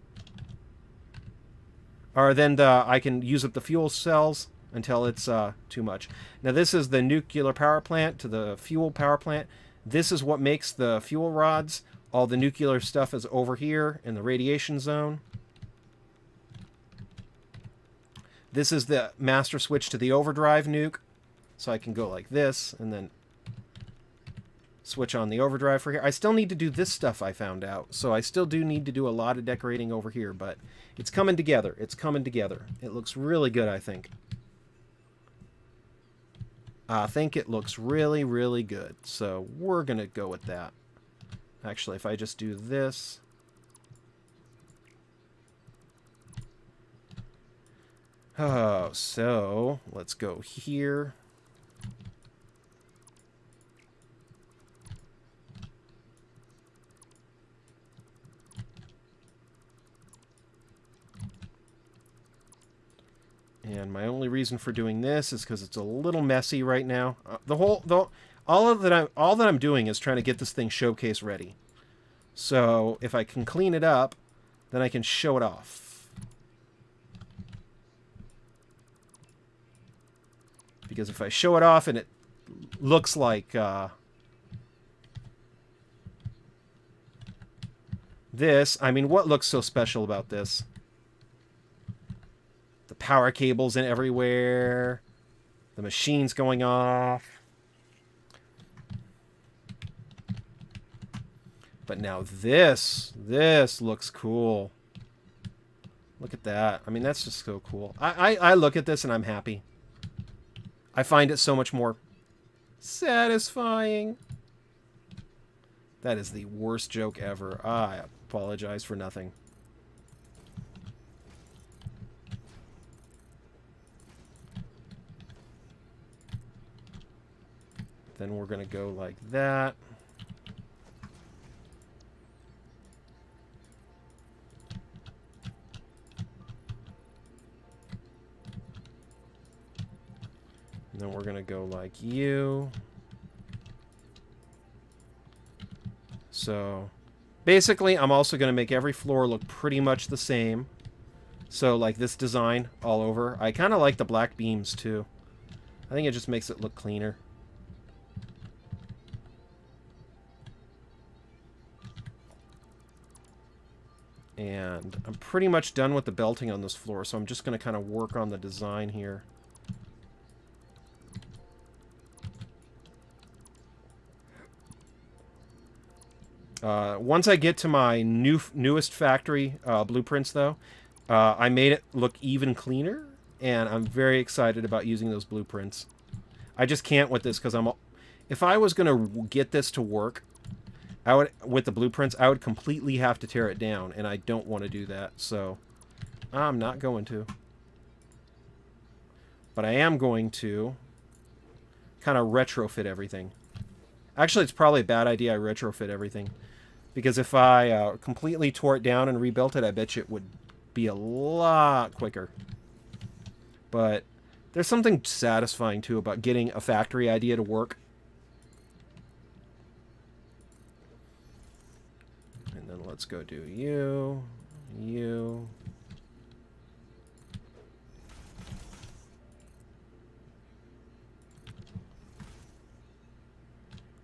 Or then I can use up the fuel cells until it's too much. Now this is the nuclear power plant to the fuel power plant. This is what makes the fuel rods. All the nuclear stuff is over here in the radiation zone. This is the master switch to the overdrive nuke. So I can go like this and then switch on the overdrive for here. I still need to do this stuff, I found out. So I still do need to do a lot of decorating over here, but it's coming together. It's coming together. It looks really good, I think. I think it looks really, really good. So we're going to go with that. Actually, if I just do this... Oh, so let's go here. And my only reason for doing this is because it's a little messy right now. All that I'm doing is trying to get this thing showcase ready. So if I can clean it up, then I can show it off. Because if I show it off and it looks like this, I mean, what looks so special about this? The power cables in everywhere, the machines going off. But now this looks cool. Look at that. I mean, that's just so cool. I look at this and I'm happy. I find it so much more satisfying. That is the worst joke ever. I apologize for nothing. Then we're going to go like that. And then we're going to go like you. So basically, I'm also going to make every floor look pretty much the same. So like this design all over. I kind of like the black beams too. I think it just makes it look cleaner. And I'm pretty much done with the belting on this floor, so I'm just going to kind of work on the design here. Once I get to my newest factory blueprints, though, I made it look even cleaner, and I'm very excited about using those blueprints. I just can't with this because if I was going to get this to work, with the blueprints, I would completely have to tear it down, and I don't want to do that, so I'm not going to. But I am going to kind of retrofit everything. Actually, it's probably a bad idea I retrofit everything, because if I completely tore it down and rebuilt it, I bet you it would be a lot quicker. But there's something satisfying, too, about getting a factory idea to work. And then let's go do you.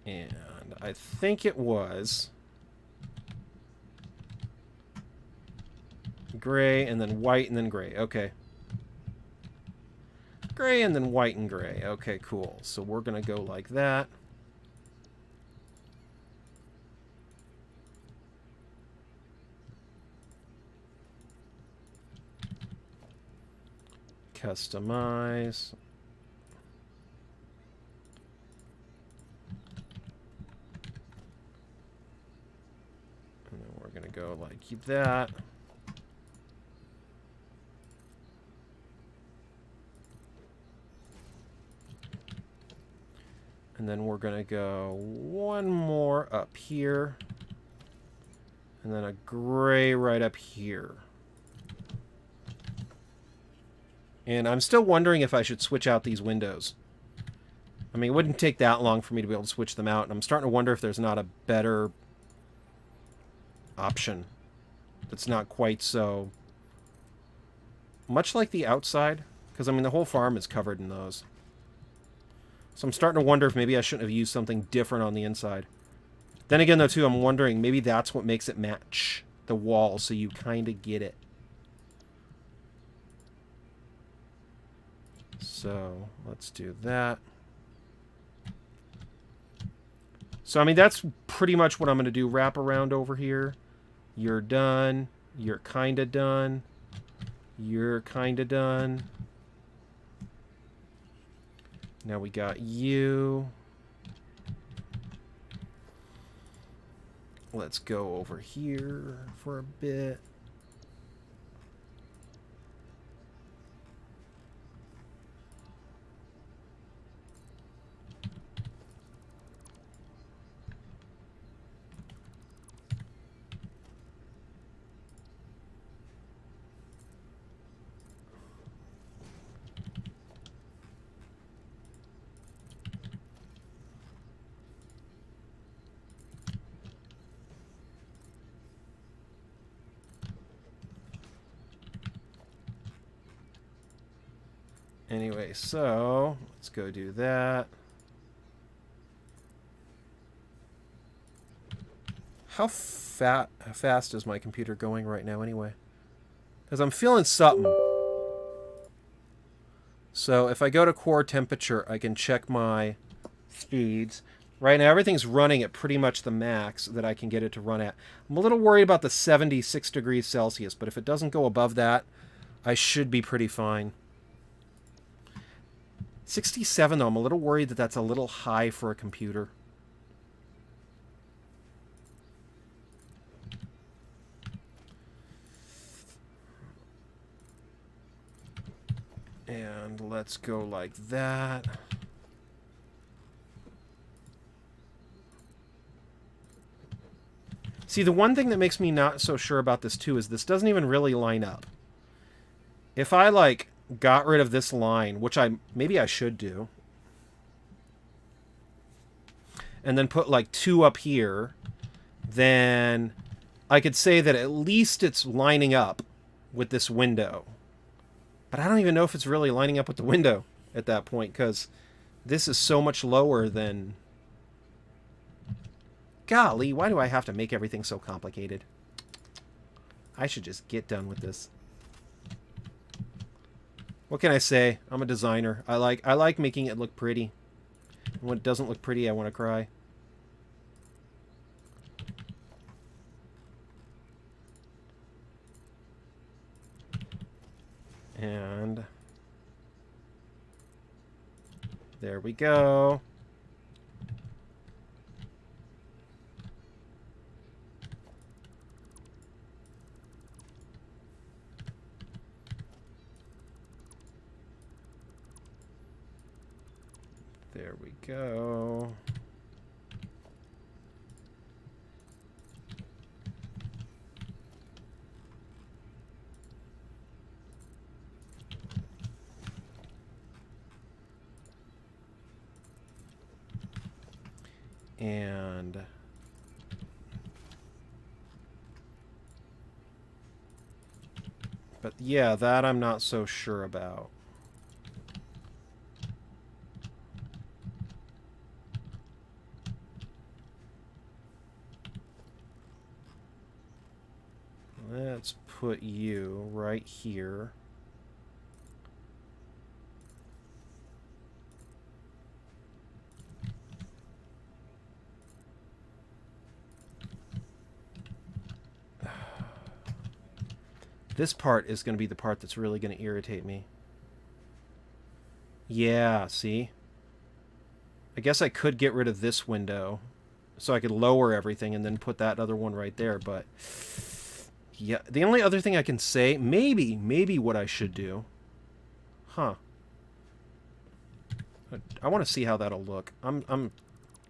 And I think it was gray and then white and then gray. Okay. Gray and then white and gray. Okay, cool. So we're going to go like that. Customize. And then we're going to go like that. And then we're going to go one more up here. And then a gray right up here. And I'm still wondering if I should switch out these windows. I mean, it wouldn't take that long for me to be able to switch them out. And I'm starting to wonder if there's not a better option that's not quite so much like the outside. Because, I mean, the whole farm is covered in those. So I'm starting to wonder if maybe I shouldn't have used something different on the inside. Then again, though, too, I'm wondering maybe that's what makes it match the wall, so you kind of get it. So let's do that. So, I mean, that's pretty much what I'm going to do. Wrap around over here. You're done. You're kind of done. You're kind of done. Now we got you. Let's go over here for a bit. Anyway, so let's go do that. How fast is my computer going right now anyway? Because I'm feeling something. So if I go to core temperature, I can check my speeds. Right now, everything's running at pretty much the max that I can get it to run at. I'm a little worried about the 76 degrees Celsius, but if it doesn't go above that, I should be pretty fine. 67, though, I'm a little worried that that's a little high for a computer. And let's go like that. See, the one thing that makes me not so sure about this, too, is this doesn't even really line up. If I, like, got rid of this line, which maybe I should do, and then put, like, 2 up here, then I could say that at least it's lining up with this window. But I don't even know if it's really lining up with the window at that point, because this is so much lower than... Golly, why do I have to make everything so complicated? I should just get done with this. What can I say? I'm a designer. I like making it look pretty. And when it doesn't look pretty, I want to cry. And there we go. There we go. And but yeah, that I'm not so sure about. Let's put you right here. This part is going to be the part that's really going to irritate me. Yeah, see? I guess I could get rid of this window so I could lower everything and then put that other one right there, but yeah, the only other thing I can say, maybe what I should do. Huh. I want to see how that'll look. I'm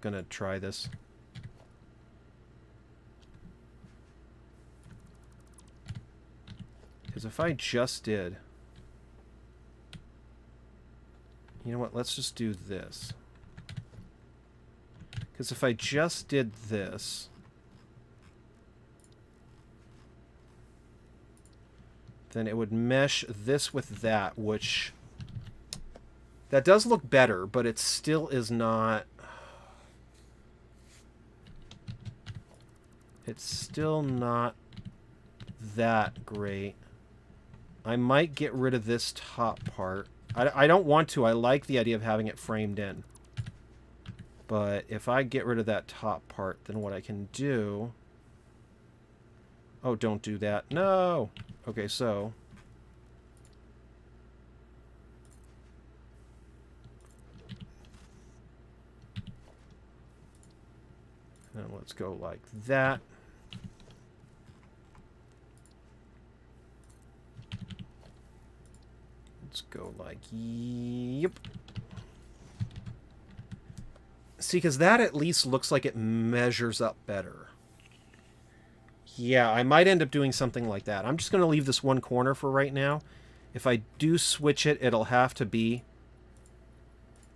going to try this. Because if I just did... You know what? Let's just do this. Because if I just did this... then it would mesh this with that, which... that does look better, but it still is not... it's still not that great. I might get rid of this top part. I don't want to. I like the idea of having it framed in. But if I get rid of that top part, then what I can do... oh, don't do that. No! Okay, so... and let's go like that. Let's go like... yep. See, because that at least looks like it measures up better. Yeah, I might end up doing something like that. I'm just going to leave this one corner for right now. If I do switch it, it'll have to be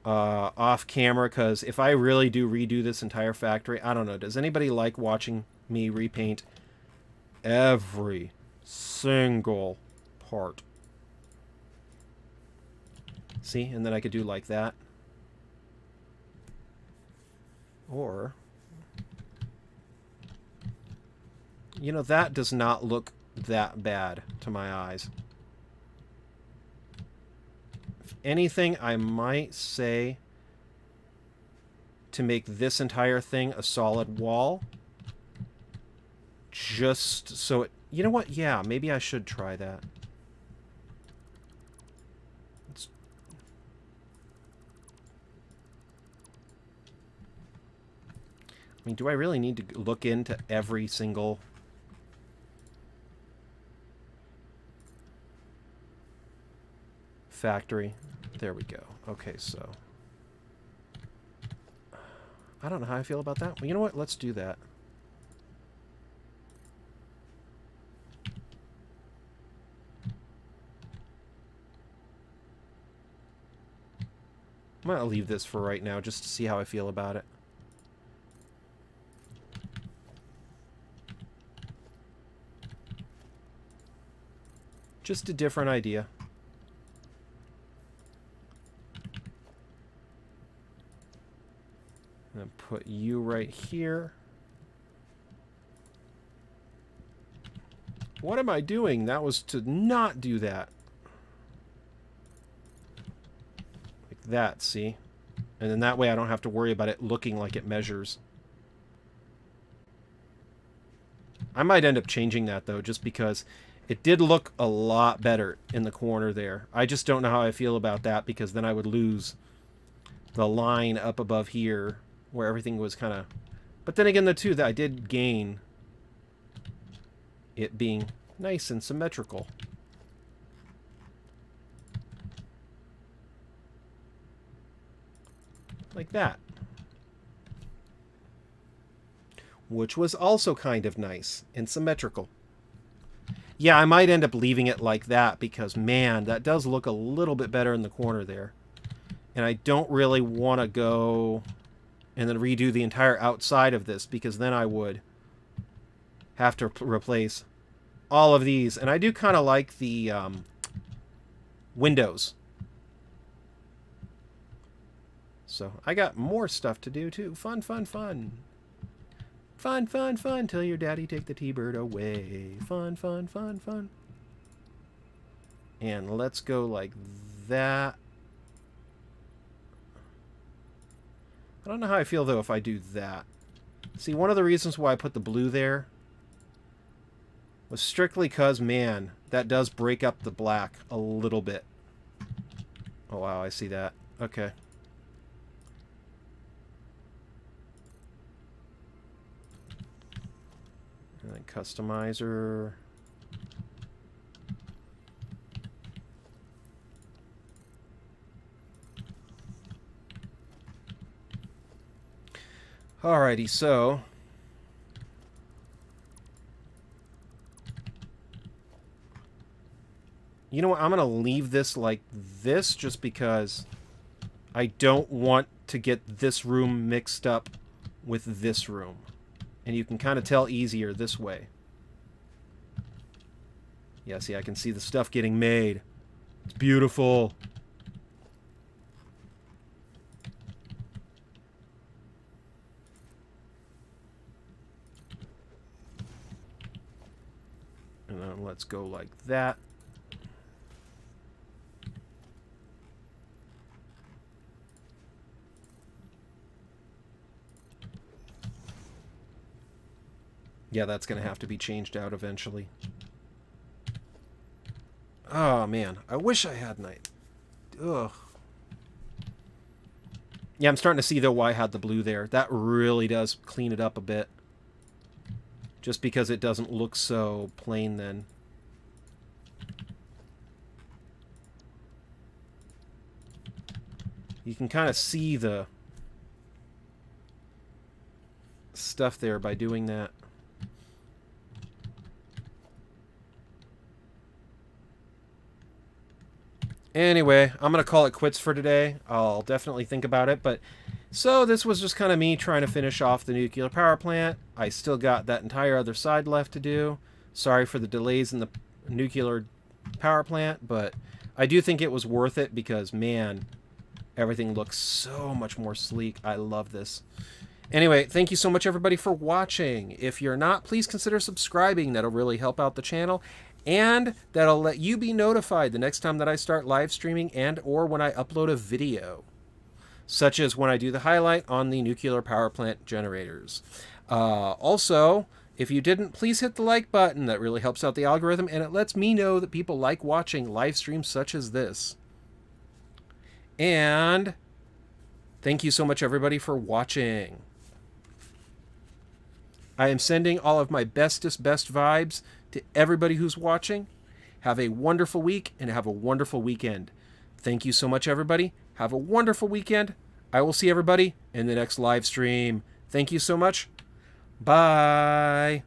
off camera, because if I really do redo this entire factory, I don't know. Does anybody like watching me repaint every single part? See? And then I could do like that. Or... you know, that does not look that bad to my eyes. If anything, I might say to make this entire thing a solid wall. Just so it... you know what? Yeah, maybe I should try that. I mean, do I really need to look into every single... factory? There we go. Okay, so... I don't know how I feel about that. Well, you know what? Let's do that. I'm going to leave this for right now just to see how I feel about it. Just a different idea. I'm going to put you right here. What am I doing? That was to not do that. Like that, see? And then that way I don't have to worry about it looking like it measures. I might end up changing that, though, just because it did look a lot better in the corner there. I just don't know how I feel about that, because then I would lose the line up above here where everything was kind of... but then again, though, too, that I did gain it being nice and symmetrical. Like that. Which was also kind of nice and symmetrical. Yeah, I might end up leaving it like that because, man, that does look a little bit better in the corner there. And I don't really want to go and then redo the entire outside of this, because then I would have to replace all of these. And I do kind of like the windows. So I got more stuff to do, too. Fun, fun, fun. Fun, fun, fun, till your daddy take the T-bird away. Fun, fun, fun, fun. And let's go like that. I don't know how I feel, though, if I do that. See, one of the reasons why I put the blue there was strictly because, man, that does break up the black a little bit. Oh, wow, I see that. Okay. And then customizer. Alrighty, so you know what? I'm going to leave this like this just because I don't want to get this room mixed up with this room. And you can kind of tell easier this way. Yeah, see, I can see the stuff getting made. It's beautiful. And then let's go like that. Yeah, that's going to have to be changed out eventually. Oh, man. I wish I had night. Ugh. Yeah, I'm starting to see, though, why I had the blue there. That really does clean it up a bit. Just because it doesn't look so plain then. You can kind of see the stuff there by doing that. Anyway, I'm going to call it quits for today. I'll definitely think about it, but so this was just kind of me trying to finish off the nuclear power plant. I still got that entire other side left to do. Sorry for the delays in the nuclear power plant, but I do think it was worth it because, man, everything looks so much more sleek. I love this. Anyway, thank you so much, everybody, for watching. If you're not, please consider subscribing. That'll really help out the channel. And that'll let you be notified the next time that I start live streaming and or when I upload a video, such as when I do the highlight on the nuclear power plant generators. Also, if you didn't, please hit the like button. That really helps out the algorithm, and it lets me know that people like watching live streams such as this. And thank you so much, everybody, for watching. I am sending all of my bestest best vibes to everybody who's watching. Have a wonderful week and have a wonderful weekend. Thank you so much, everybody. Have a wonderful weekend. I will see everybody in the next live stream. Thank you so much. Bye.